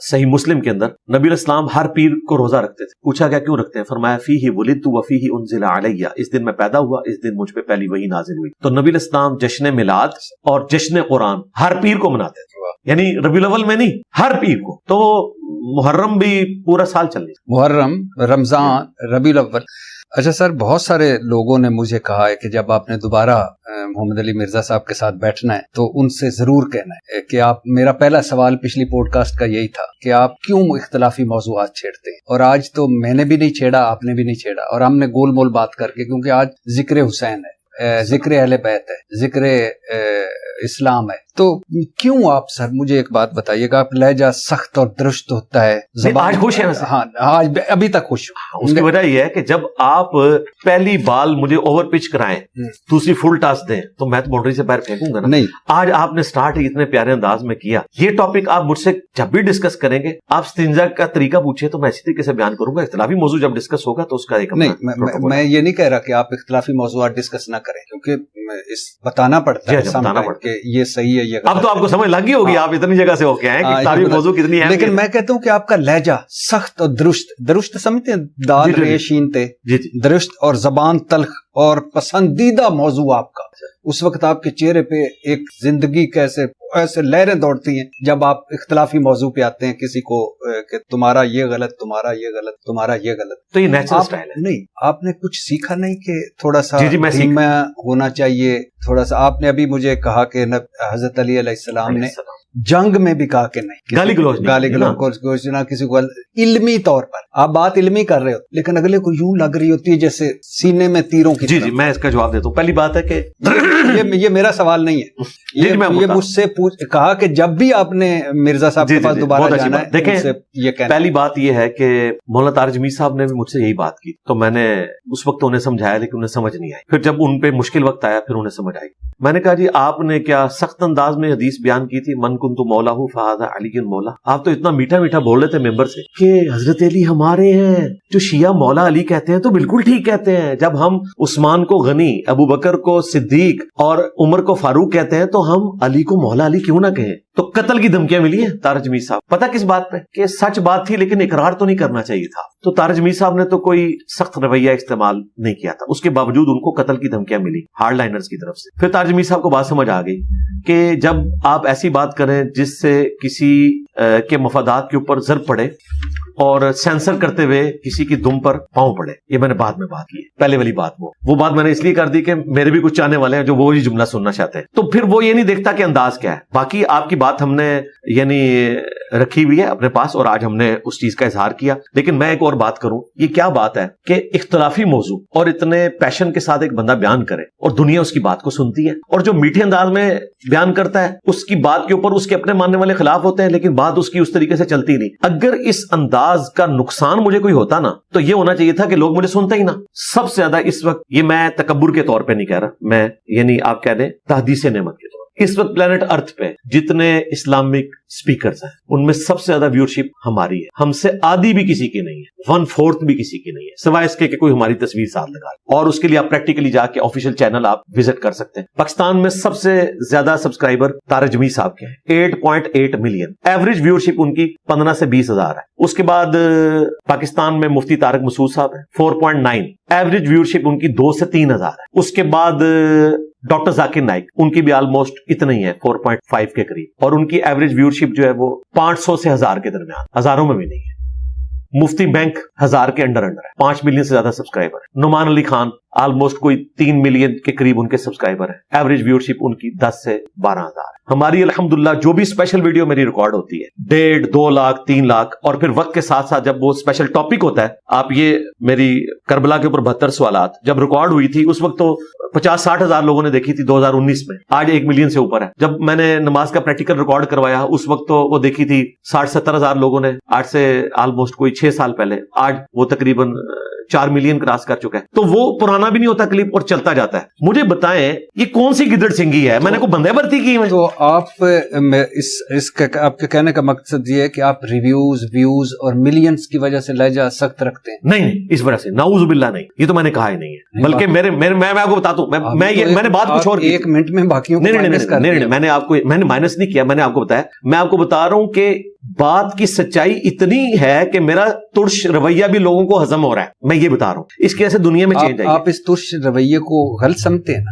صحیح مسلم کے اندر، نبی علیہ السلام ہر پیر کو روزہ رکھتے تھے۔ پوچھا گیا کیوں رکھتے ہیں؟ فرمایا فیہ ولدت وفیہ انزل علی، اس دن میں پیدا ہوا، اس دن مجھ پہ پہلی وحی نازل ہوئی۔ تو نبی علیہ السلام جشن میلاد اور جشن قرآن ہر پیر کو مناتے تھے، یعنی ربیع الاول میں نہیں، ہر پیر کو۔ تو محرم بھی پورا سال چل رہی، محرم، رمضان، ربیع الاول۔ اچھا سر، بہت سارے لوگوں نے مجھے کہا ہے کہ جب آپ نے دوبارہ محمد علی مرزا صاحب کے ساتھ بیٹھنا ہے تو ان سے ضرور کہنا ہے کہ آپ، میرا پہلا سوال پچھلی پوڈ کاسٹ کا یہی تھا کہ آپ کیوں اختلافی موضوعات چھیڑتے ہیں، اور آج تو میں نے بھی نہیں چھیڑا، آپ نے بھی نہیں چھیڑا، اور ہم نے گول مول بات کر کے، کیونکہ آج ذکر حسین ہے، ذکر اہل بیت ہے، ذکر اسلام ہے، تو کیوں آپ سر مجھے ایک بات بتائیے گا، آپ لہجہ سخت اور درست ہوتا ہے، آج خوش ہیں؟ ہاں آج ابھی تک خوش ہوں۔ اس کی وجہ یہ ہے کہ جب آپ پہلی بال مجھے اوور پچ کرائیں، دوسری فل ٹاس دیں تو میں تو باؤنڈری سے باہر پھینکوں گا نا۔ نہیں، آج آپ نے سٹارٹ اتنے پیارے انداز میں کیا، یہ ٹاپک آپ مجھ سے جب بھی ڈسکس کریں گے، آپ استنجا کا طریقہ پوچھے تو میں اسی طریقے سے بیان کروں گا۔ اختلافی موضوع جب ڈسکس ہوگا تو اس کا ایک نہیں، میں یہ نہیں کہہ رہا کہ آپ اختلافی موضوعات ڈسکس نہ کریں، کیونکہ بتانا پڑتا ہے کہ یہ صحیح ہے، یہ اب تو آپ کو سمجھ لگ گئی ہوگی، آپ اتنی جگہ سے ہو کے آئے کہ اختلافی موضوع کتنی ہے۔ لیکن میں کہتا ہوں کہ آپ کا لہجہ سخت اور درست سمجھتے ہیں، دال ریشین تے درست، اور زبان تلخ اور پسندیدہ موضوع آپ کا، اس وقت آپ کے چہرے پہ ایک زندگی کیسے ایسے لہریں دوڑتی ہیں جب آپ اختلافی موضوع پہ آتے ہیں کسی کو کہ تمہارا یہ غلط، تمہارا یہ غلط، تمہارا یہ غلط۔ تو یہ نیچرل سٹائل ہے۔ نہیں، آپ نے کچھ سیکھا نہیں کہ تھوڑا سا دھیما ہونا چاہیے، تھوڑا سا؟ آپ نے ابھی مجھے کہا کہ حضرت علی علیہ السلام نے جنگ میں بھی کہا کہ نہیں، گالی گلوچ نہ کسی کو، علمی طور پر آپ بات علمی کر رہے ہو، لیکن اگلے کو یوں لگ رہی ہوتی ہے جیسے سینے میں تیروں کی۔ جی میں اس کا جواب دیتا ہوں۔ پہلی بات ہے کہ یہ میرا سوال نہیں ہے، یہ مجھ سے کہا کہ جب بھی آپ نے مرزا صاحب کے پاس دوبارہ جانا ہے، دیکھیں پہلی بات یہ ہے کہ مولانا طارق میر صاحب نے بھی مجھ سے یہی بات کی، تو میں نے اس وقت انہیں سمجھایا لیکن انہیں سمجھ نہیں آئی۔ پھر جب ان پہ مشکل وقت آیا پھر انہیں سمجھ آئی۔ میں نے کہا جی آپ نے کیا سخت انداز میں حدیث بیان کی تھی، من کنت مولا فہذا علی مولا، آپ تو اتنا میٹھا میٹھا بول رہے تھے ممبر سے کہ حضرت علی ہمارے ہیں، جو شیعہ مولا علی کہتے ہیں تو بالکل ٹھیک کہتے ہیں، جب ہم عثمان کو غنی، ابو بکر کو صدیق اور عمر کو فاروق کہتے ہیں تو ہم علی کو مولا علی کیوں نہ کہیں؟ تو قتل کی دھمکیاں ملی ہیں طارق جمیل صاحب، پتہ کس بات پہ؟ کہ سچ بات تھی لیکن اقرار تو نہیں کرنا چاہیے تھا، تو طارق جمیل صاحب نے تو کوئی سخت رویہ استعمال نہیں کیا تھا، اس کے باوجود ان کو قتل کی دھمکیاں ملی ہارڈ لائنرز کی طرف سے۔ پھر طارق جمیل صاحب کو بات سمجھ آ گئی کہ جب آپ ایسی بات کریں جس سے کسی کے مفادات کے اوپر ضرب پڑے اور سینسر کرتے ہوئے کسی کی دم پر پاؤں پڑے، یہ میں نے بعد میں بات کی، پہلے والی بات وہ بات میں نے اس لیے کر دی کہ میرے بھی کچھ چاہنے والے ہیں جو وہی جملہ سننا چاہتے ہیں، تو پھر وہ یہ نہیں دیکھتا کہ انداز کیا ہے۔ باقی آپ کی بات ہم نے یعنی رکھی ہوئی ہے اپنے پاس اور آج ہم نے اس چیز کا اظہار کیا، لیکن میں ایک اور بات کروں، یہ کیا بات ہے کہ اختلافی موضوع اور اتنے پیشن کے ساتھ ایک بندہ بیان کرے اور دنیا اس کی بات کو سنتی ہے، اور جو میٹھے انداز میں بیان کرتا ہے اس کی بات کے اوپر اس کے اپنے ماننے والے خلاف ہوتے ہیں، لیکن بات اس کی اس طریقے سے چلتی نہیں۔ اگر اس انداز کا نقصان مجھے کوئی ہوتا نا تو یہ ہونا چاہیے تھا کہ لوگ مجھے سنتے ہی نا۔ سب سے زیادہ اس وقت، یہ میں تکبر کے طور پہ نہیں کہہ رہا، میں یعنی آپ کہہ دیں تحدیث نعمت کے طور پر، اس وقت پلانٹ ارتھ پہ جتنے اسلامک سپیکرز ہیں ان میں سب سے زیادہ ویورشپ ہماری ہے، ہم سے آدھی بھی کسی کی نہیں ہے، 1/4 بھی کسی کی نہیں ہے، سوائے اس کے کہ کوئی ہماری تصویر ساتھ لگا، اور اس کے لیے آپ پریکٹیکلی جا کے آفیشیل چینل آپ وزٹ کر سکتے ہیں۔ پاکستان میں سب سے زیادہ سبسکرائبر طارق جمیل صاحب کے ہیں، 8.8 ملین، ایوریج ویورشپ ان کی 15 سے 20 ہزار ہے۔ اس کے بعد پاکستان میں مفتی طارق مسعود صاحب ہیں، 4.9، ایوریج ویورشپ ان کی 2 سے 3 ہزار ہے۔ اس کے بعد ڈاکٹر ذاکر نائک، ان کی بھی آلموسٹ اتنا ہی ہے، 4.5 کے قریب، اور ان کی ایوریج ویورشپ جو ہے وہ 500 سے 1000 کے درمیان، ہزاروں میں بھی نہیں ہے۔ مفتی بینک 1000 کے انڈر ہے، 5 ملین سے زیادہ سبسکرائبر ہے۔ نعمان علی خان آلموسٹ کوئی 3 ملین کے قریب ان کے سبسکرائبر ہیں، ایوریج ویورشپ ان کی 10 سے 12 ہزار۔ ہماری الحمدللہ جو بھی اسپیشل ویڈیو میری ریکارڈ ہوتی ہے 1.5 2 لاکھ 3 لاکھ، اور پھر وقت کے ساتھ ساتھ جب وہ اسپیشل ٹاپک ہوتا ہے، آپ یہ میری کربلا کے اوپر 72 سوالات جب ریکارڈ ہوئی تھی اس وقت تو 50-60 ہزار لوگوں نے دیکھی تھی 2019 میں، آج 1 ملین سے اوپر ہے۔ جب میں نے نماز کا پریکٹیکل ریکارڈ کروایا اس وقت تو وہ دیکھی تھی 60-70 ہزار لوگوں نے، آج سے آلموسٹ کوئی 6 سال پہلے، آج وہ تقریباً 4 ملین کراس کر چکا ہے۔ تو وہ پرانا بھی نہیں ہوتا کلپ اور چلتا جاتا ہے۔ مجھے بتائیں یہ کون سی گدڑ سنگی ہے؟ میں نے کوئی بندے برتی کی ہے؟ تو آپ آپ کے کہنے کا مقصد یہ ہے کہ آپ ریویوز، ویوز اور ملینز کی وجہ سے لہجہ سخت رکھتے ہیں؟ نہیں، اس وجہ سے نعوذ باللہ نہیں، یہ تو میں نے کہا ہی نہیں ہے، بلکہ میں آپ کو بتاتا ہوں، میں نے بات کچھ اور کی، 1 منٹ میں باقیوں کو مائنس کر دیا۔ نہیں، میں نے مائنس نہیں کیا، میں نے آپ کو بتایا، میں آپ کو بتا رہا ہوں کہ بات کی سچائی اتنی ہے کہ میرا ترش رویہ بھی لوگوں کو ہضم ہو رہا ہے، میں یہ بتا رہا ہوں، اس کی وجہ سے دنیا میں چینج آئی۔ آپ اس ترش رویے کو غلط سمجھتے ہیں نا؟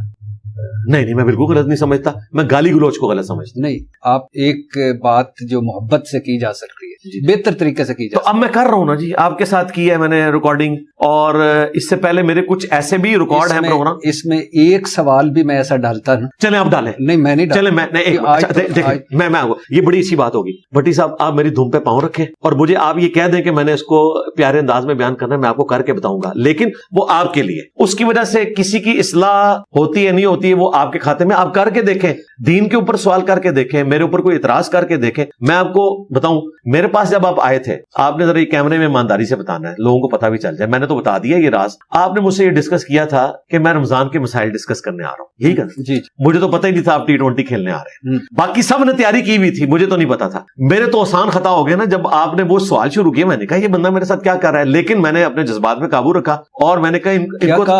نہیں، میں بالکل غلط نہیں سمجھتا، میں گالی گلوچ کو غلط سمجھتا۔ نہیں، آپ ایک بات جو محبت سے کی جا سکتی ہے، بہتر طریقے سے کی تو اب میں کر رہا ہوں نا جی، آپ کے ساتھ کی ہے میں نے ریکارڈنگ، اور اس سے پہلے میرے کچھ ایسے بھی ریکارڈ ہیں پروگرام. اس میں ایک سوال بھی میں ایسا ڈالتا نا. چلیں آپ ڈالیں. نہیں میں نہیں چلیں میں دیکھیں میں یہ بڑی اچھی بات ہوگی. بھٹی صاحب آپ میری دھوم پہ پاؤں رکھیں اور مجھے آپ یہ کہہ دیں کہ میں نے اس کو پیارے انداز میں بیان کرنا ہے، میں آپ کو کر کے بتاؤں گا، لیکن وہ آپ کے لیے. اس کی وجہ سے کسی کی اصلاح ہوتی ہے نہیں ہوتی ہے وہ آپ کے کھاتے میں. آپ کر کے دیکھیں، دین کے اوپر سوال کر کے دیکھیں، میرے اوپر کوئی اعتراض کر کے دیکھیں. میں آپ کو بتاؤں، میرے پاس جب آپ آئے تھے آپ نے ذرا یہ کیمرے میں ایمانداری سے بتانا ہے، لوگوں کو پتہ بھی چل جائے. میں نے تو بتا دیا یہ راز. آپ نے مجھ سے یہ ڈسکس کیا تھا کہ میں رمضان کے مسائل ڈسکس کرنے آ رہا ہوں، یہی کہا جی. مجھے تو پتہ ہی نہیں تھا آپ T20 کھیلنے آ رہے ہیں. باقی سب نے تیاری کی ہوئی تھی، مجھے تو نہیں پتا تھا. میرے تو آسان خطا ہو گیا نا جب آپ نے وہ سوال شروع کیا. میں نے کہا یہ بندہ میرے ساتھ کیا کر رہا ہے، لیکن میں نے اپنے جذبات پہ قابو رکھا اور میں نے کہا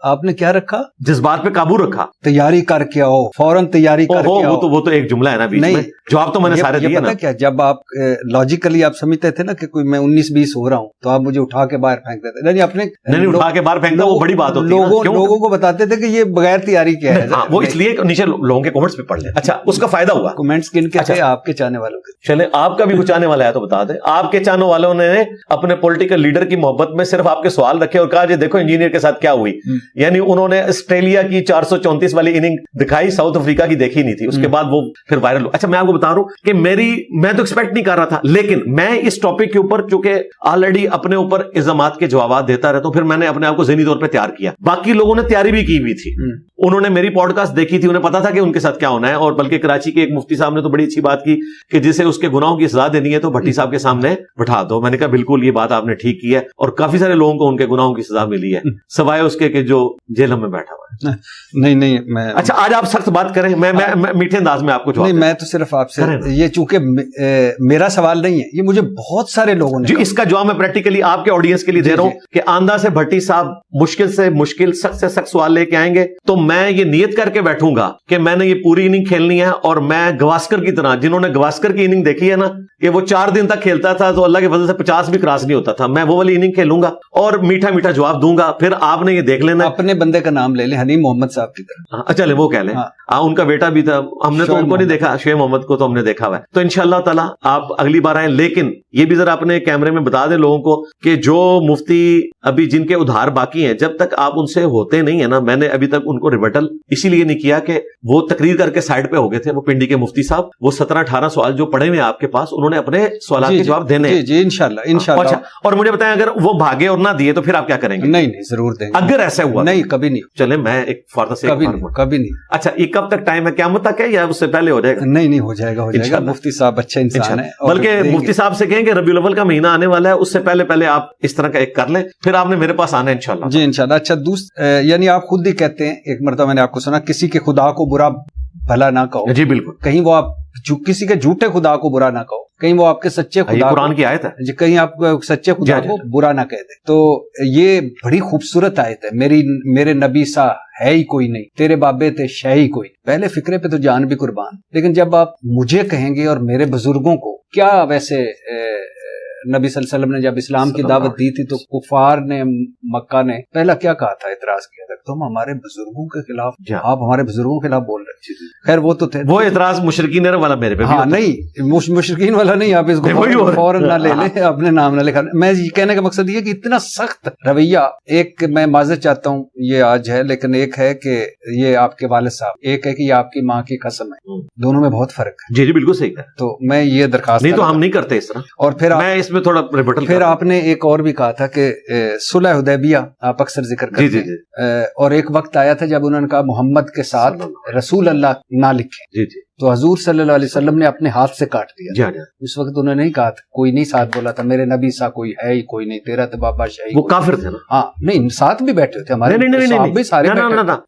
آپ نے کیا رکھا؟ جذبات پہ قابو رکھا. تیاری کر کے آؤ، فوراً تیاری کر کے آؤ. وہ تو ایک جملہ ہے نا بیچ میں، جواب تو میں نے سارے دیے نا. کیا جب آپ لاجیکلی آپ سمجھتے تھے نا کہ کوئی میں 19-20 ہو رہا ہوں تو آپ مجھے اٹھا کے باہر پھینک دیتے. نہیں اٹھا کے باہر پھینکتا وہ بڑی بات ہوتی ہے. لوگوں کو بتاتے تھے کہ یہ بغیر تیاری کیا ہے. وہ اس لیے نیچے لوگوں کے کمنٹس پہ پڑھ لیں. اچھا اس کا فائدہ ہوا. کمنٹس کن کے تھے؟ آپ کے چاہنے والوں کے. چلیں آپ کا بھی کچھ چاہنے والا ہے تو بتا دیں. آپ کے چاہنے والوں نے اپنے پولیٹیکل لیڈر کی محبت میں صرف آپ کے سوال رکھے اور کہا جی دیکھو انجینئر کے ساتھ کیا ہوئی. یعنی انہوں نے آسٹریلیا کی 434 والی اننگ دکھائی، ساؤتھ افریقہ کی دیکھی نہیں تھی. اس کے بعد وہ پھر وائرل ہو. اچھا میں آپ کو بتا رہا ہوں کہ میں تو ایکسپیکٹ نہیں کر رہا تھا، لیکن میں اس ٹاپک کے اوپر چونکہ آلریڈی اپنے اوپر الزامات کے جوابات دیتا رہتا ہوں، پھر میں نے اپنے آپ کو ذہنی طور پہ تیار کیا. باقی لوگوں نے تیاری بھی کی ہوئی تھی، انہوں نے میری پوڈ کاسٹ دیکھی تھی، انہیں پتا تھا کہ ان کے ساتھ کیا ہونا ہے. اور بلکہ کراچی کے ایک مفتی صاحب نے تو بڑی اچھی بات کی کہ جسے اس کے گناہوں کی سزا دینی ہے تو بھٹی صاحب کے سامنے بٹھا دو. میں نے کہا بالکل یہ بات آپ نے ٹھیک کی ہے، اور کافی سارے لوگوں کو ان کے گناہوں کی سزا ملی ہے سوائے اس کے کہ جو جیل میں بیٹھا ہوا ہے. نہیں میں اچھا آج آپ سخت بات کریں، میں میٹھے انداز میں آپ کو جواب. نہیں میں تو صرف آپ سے یہ چونکہ میرا سوال نہیں ہے، یہ مجھے بہت سارے لوگوں نے جی اس کا جواب میں پریکٹیکلی آپ کے آڈینس کے لیے دے رہا ہوں کہ آندہ سے بھٹی صاحب مشکل سے مشکل سخت سے سخت سوال لے کے آئیں گے تو میں یہ نیت کر کے بیٹھوں گا کہ میں نے یہ پوری اننگ کھیلنی ہے. اور میں گواسکر کی طرح، جنہوں نے گواسکر کی اننگ دیکھی ہے نا کہ وہ 4 دن تک کھیلتا تھا تو اللہ کے فضل سے 50 بھی کراس نہیں ہوتا تھا، میں وہ والی اننگ کھیلوں گا اور میٹھا میٹھا جواب دوں گا. پھر آپ نے یہ دیکھ لینا. اپنے بندے کا نام لے لیں، حنیم محمد صاحب کی طرح. چلے وہ کہہ لیں. ان کا بیٹا بھی تھا، ہم نے تو ان کو نہیں دیکھا، شعیب محمد کو تو ہم نے دیکھا ہوا ہے. تو انشاءاللہ تعالی آپ اگلی بار آئیں. لیکن یہ بھی ذرا اپنے کیمرے میں بتا دیں لوگوں کو کہ جو مفتی ابھی جن کے ادھار باقی ہیں جب تک آپ ان سے ہوتے نہیں ہیں نا، میں نے ابھی تک ان کو ریبٹل اسی لیے نہیں کیا کہ وہ تقریر کر کے سائڈ پہ ہو گئے تھے. وہ پنڈی کے مفتی صاحب، وہ 17-18 سوال جو پڑے ہوئے آپ کے پاس، انہوں نے اپنے سوالات کے جواب دینے ہیں. جی انشاءاللہ. اچھا اور مجھے بتائیں اگر وہ بھاگے اور نہ دیے تو پھر آپ کیا کریں گے؟ نہیں ضرور دیں گے. اگر ایسا ہوا نہیں کبھی نہیں. چلیں میں ایک فاردا سے کبھی نہیں. اچھا یہ کب تک ٹائم ہے؟ قیامت تک ہے یا اس سے پہلے ہو جائے گا؟ نہیں ہو جائے گا. مفتی صاحب اچھے انسان ہیں، بلکہ مفتی صاحب سے کہیں کہ ربیع الاول کا مہینہ آنے والا ہے، اس سے پہلے آپ اس طرح کا ایک کر لیں، پھر آپ نے میرے پاس آنا ہے انشاءاللہ. جی انشاءاللہ. اچھا یعنی آپ خود ہی کہتے ہیں، ایک مرتبہ میں نے آپ کو سنا کسی کے خدا کو برا بھلا نہ کہو. جی بالکل. کہیں وہ آپ کسی کے جھوٹے خدا کو برا نہ کہو، کہیں وہ آپ کے سچے خدا، قرآن کی آیت ہے جی، کہیں آپ سچے خدا کو برا نہ کہہ دیں. تو یہ بڑی خوبصورت آیت ہے. میرے نبی سا ہے ہی کوئی نہیں، تیرے بابے تھے شے ہی کوئی. پہلے فکرے پہ تو جان بھی قربان، لیکن جب آپ مجھے کہیں گے اور میرے بزرگوں کو، کیا ویسے نبی صلی اللہ علیہ وسلم نے جب اسلام کی دعوت دی تھی تو کفار نے، مکہ نے پہلا کیا کہا تھا؟ اعتراض کیا تھا تم ہمارے بزرگوں کے خلاف، آپ ہمارے بزرگوں کے خلاف بول رہے. خیر وہ تو تھے، وہ اعتراض مشرکین والا میرے پہ. ہاں نہیں مشرکین والا نہیں، آپ اس کو فوراً نہ لے لیں، اپنے نام نہ لکھا. میں کہنے کا مقصد یہ کہ اتنا سخت رویہ، ایک میں معذرت چاہتا ہوں یہ آج ہے، لیکن ایک ہے کہ یہ آپ کے والد صاحب، ایک ہے کہ یہ آپ کی ماں کی قسم ہے، دونوں میں بہت فرق ہے. جی بالکل صحیح ہے. تو میں یہ درخواست نہیں تو ہم نہیں کرتے اس طرح. اور پھر میں اس میں تھوڑا ریبٹل. پھر آپ نے ایک اور بھی کہا تھا کہ صلح حدیبیہ آپ اکثر ذکر کرتے ہیں، اور ایک وقت آیا تھا جب انہوں نے کہا محمد کے ساتھ رسول اللہ نہ لکھیں. جی جی. تو حضور صلی اللہ علیہ وسلم نے اپنے ہاتھ سے کاٹ دیا. اس وقت انہوں نے نہیں کہا تھا، کوئی نہیں ساتھ بولا تھا میرے نبی سا کوئی ہے ہی کوئی نہیں، تیرا تو بابا شاہی. وہ کافر تھے نا. ہاں نہیں ساتھ بھی بیٹھے تھے ہمارے، نہیں سارے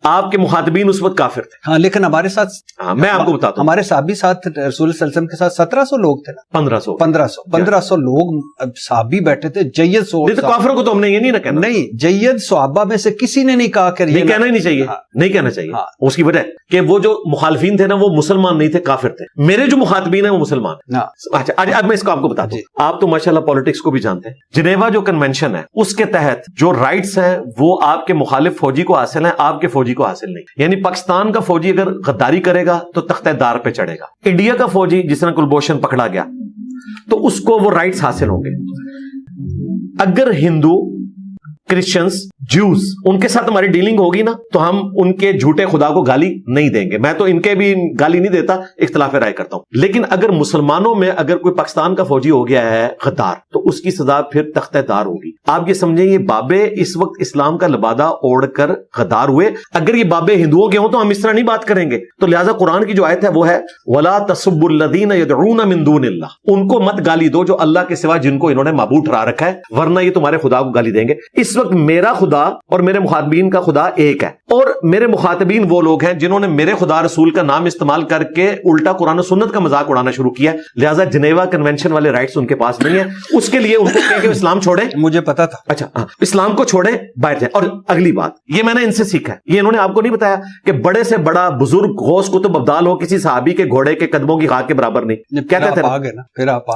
آپ کے مخاطبین اس وقت کافر تھے. ہاں لیکن ہمارے ساتھ میں آپ کو بتاتا ہوں ہمارے صحابی ساتھ رسول صلی اللہ علیہ وسلم کے ساتھ 1700 لوگ تھے نا. 1500 لوگ صحابی بیٹھے تھے. جید کافروں کو تو ہم نے یہ نہیں نہ کہنا. نہیں جید صحابہ میں سے کسی نے نہیں کہا کہ نہیں کہنا ہی نہیں چاہیے. نہیں کہنا چاہیے. اس کی وجہ کہ وہ جو مخالفین تھے نا وہ مسلمان نہیں تھے، کافر تھے. میرے جو مخاطبین ہیں وہ مسلمان. اچھا اب میں اس کو آپ کو بتاتا ہوں. آپ تو ماشاءاللہ پولیٹکس کو بھی جانتے ہیں. جنیوا جو کنونشن ہے اس کے تحت جو رائٹس ہیں وہ آپ کے مخالف فوجی کو حاصل ہیں، آپ کے فوجی کو حاصل نہیں. یعنی پاکستان کا فوجی اگر غداری کرے گا تو تختہ دار پہ چڑھے گا. انڈیا کا فوجی جس طرح کلبھوشن پکڑا گیا تو اس کو وہ رائٹس حاصل ہوں گے. اگر ہندو، کرسچنز، جوز ان کے ساتھ ہماری ڈیلنگ ہوگی نا تو ہم ان کے جھوٹے خدا کو گالی نہیں دیں گے. میں تو ان کے بھی گالی نہیں دیتا، اختلاف رائے کرتا ہوں. لیکن اگر مسلمانوں میں اگر کوئی پاکستان کا فوجی ہو گیا ہے غدار تو اس کی سزا پھر تختہ دار ہوگی. آپ یہ سمجھیں یہ بابے اس وقت اسلام کا لبادہ اوڑھ کر غدار ہوئے. اگر یہ بابے ہندوؤں کے ہوں تو ہم اس طرح نہیں بات کریں گے. تو لہٰذا قرآن کی جو آیت ہے وہ ہے وَلَا تَسُبُّوا الَّذِينَ يَدْعُونَ مِن دُونِ اللَّهِ. ان کو مت گالی دو جو اللہ کے سوا جن کو انہوں نے معبود ٹھہرا رکھا ہے، ورنہ یہ تمہارے خدا کو گالی دیں گے. اس وقت میرا خدا اور میرے مخاطبین کا خدا ایک ہے، اور میرے مخاطبین وہ لوگ ہیں جنہوں نے میرے خدا رسول کا نام استعمال کر کے الٹا قرآن و سنت کا مذاق اڑانا شروع کیا. لہٰذا جنیوا کنونشن والے رائٹس ان کے پاس نہیں ہیں. اس کے لیے ان کو کہیں کہ اسلام چھوڑیں. مجھے پتا تھا. اچھا ہاں، اسلام کو چھوڑیں، باہر جائیں. اور اگلی بات یہ میں نے ان سے سیکھا ہے، یہ انہوں نے آپ کو نہیں بتایا کہ بڑے سے بڑا بزرگ غوث قطب ابدال ہو کسی صحابی کے گھوڑے کے قدموں کی خاک کے برابر نہیں. کہتے تھے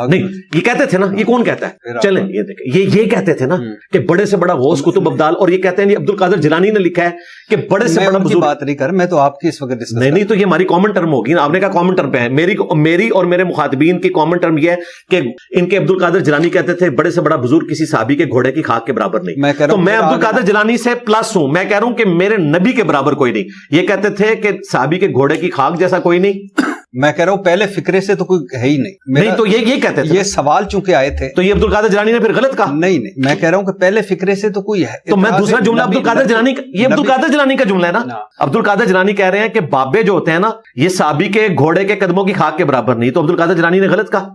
نہیں، یہ کہتے تھے نا. یہ کون کہتا ہے؟ چلیں یہ دیکھیں، یہ کہتے تھے نا کہ بڑے سے بڑا غوث قطب ابدال. اور یہ کہتے ہیں عبد القادر جیلانی نے لکھا ہے کہ بڑے سے بڑا بزرگ. بات نہیں کر، میں تو آپ کی اس وقت نہیں تو یہ ہماری کامن ٹرم ہوگی نا. آپ نے کہا کامن ٹرم پہ ہے. میری اور میرے مخاطبین کی کامن ٹرم یہ ہے کہ ان کے عبد القادر جیلانی کہتے تھے بڑے سے بڑا بزرگ کسی صحابی کے گھوڑے کی خاک کے برابر نہیں. تو میں عبد القادر جیلانی سے پلس ہوں. میں کہہ رہا ہوں کہ میرے نبی کے برابر کوئی نہیں. یہ کہتے تھے کہ صحابی کے گھوڑے کی خاک جیسا کوئی نہیں. میں کہہ رہا ہوں پہلے فکرے سے تو کوئی ہے ہی نہیں. تو یہ کہتے تھے، یہ سوال چونکہ آئے تھے تو یہ عبد القادر جیلانی نے پھر غلط کہا. نہیں میں کہہ رہا ہوں کہ پہلے فکرے سے تو کوئی ہے. تو میں دوسرا جملہ عبد القادر جیلانی کا، یہ عبد القادر جیلانی کا جملہ ہے نا. عبد القادر جیلانی کہہ رہے ہیں کہ بابے جو ہوتے ہیں نا یہ صحابی کے گھوڑے کے قدموں کی خاک کے برابر نہیں. تو عبد القادر جیلانی نے غلط کہا.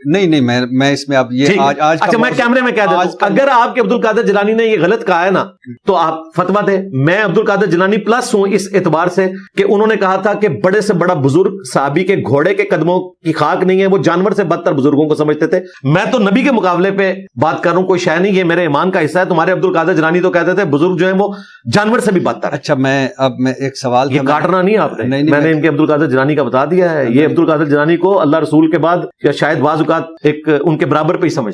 نہیں میں اس میں اب یہ آج اچھا میں کیمرے میں کہہ دیتا ہوں، اگر آپ کے عبد القادر جیلانی نے یہ غلط کہا ہے نا تو آپ فتویٰ دیں. میں عبد القادر جیلانی پلس ہوں اس اعتبار سے کہ انہوں نے کہا تھا کہ بڑے سے بڑا بزرگ صحابی کے گھوڑے کے قدموں کی خاک نہیں ہے. وہ جانور سے بدتر بزرگوں کو سمجھتے تھے. میں تو نبی کے مقابلے پہ بات کر رہا ہوں، کوئی شے نہیں. یہ میرے ایمان کا حصہ ہے. تمہارے عبد القادر جیلانی تو کہتے تھے بزرگ جو ہیں وہ جانور سے بھی بدتر. اچھا میں ایک سوال، یہ کاٹنا نہیں آپ نے، میں نے ان کے عبد القادر جیلانی کا بتا دیا ہے. یہ عبد القادر جیلانی کو اللہ رسول کے بعد یا شاید بعض اوقات ایک ان کے برابر پہ ہی سمجھتے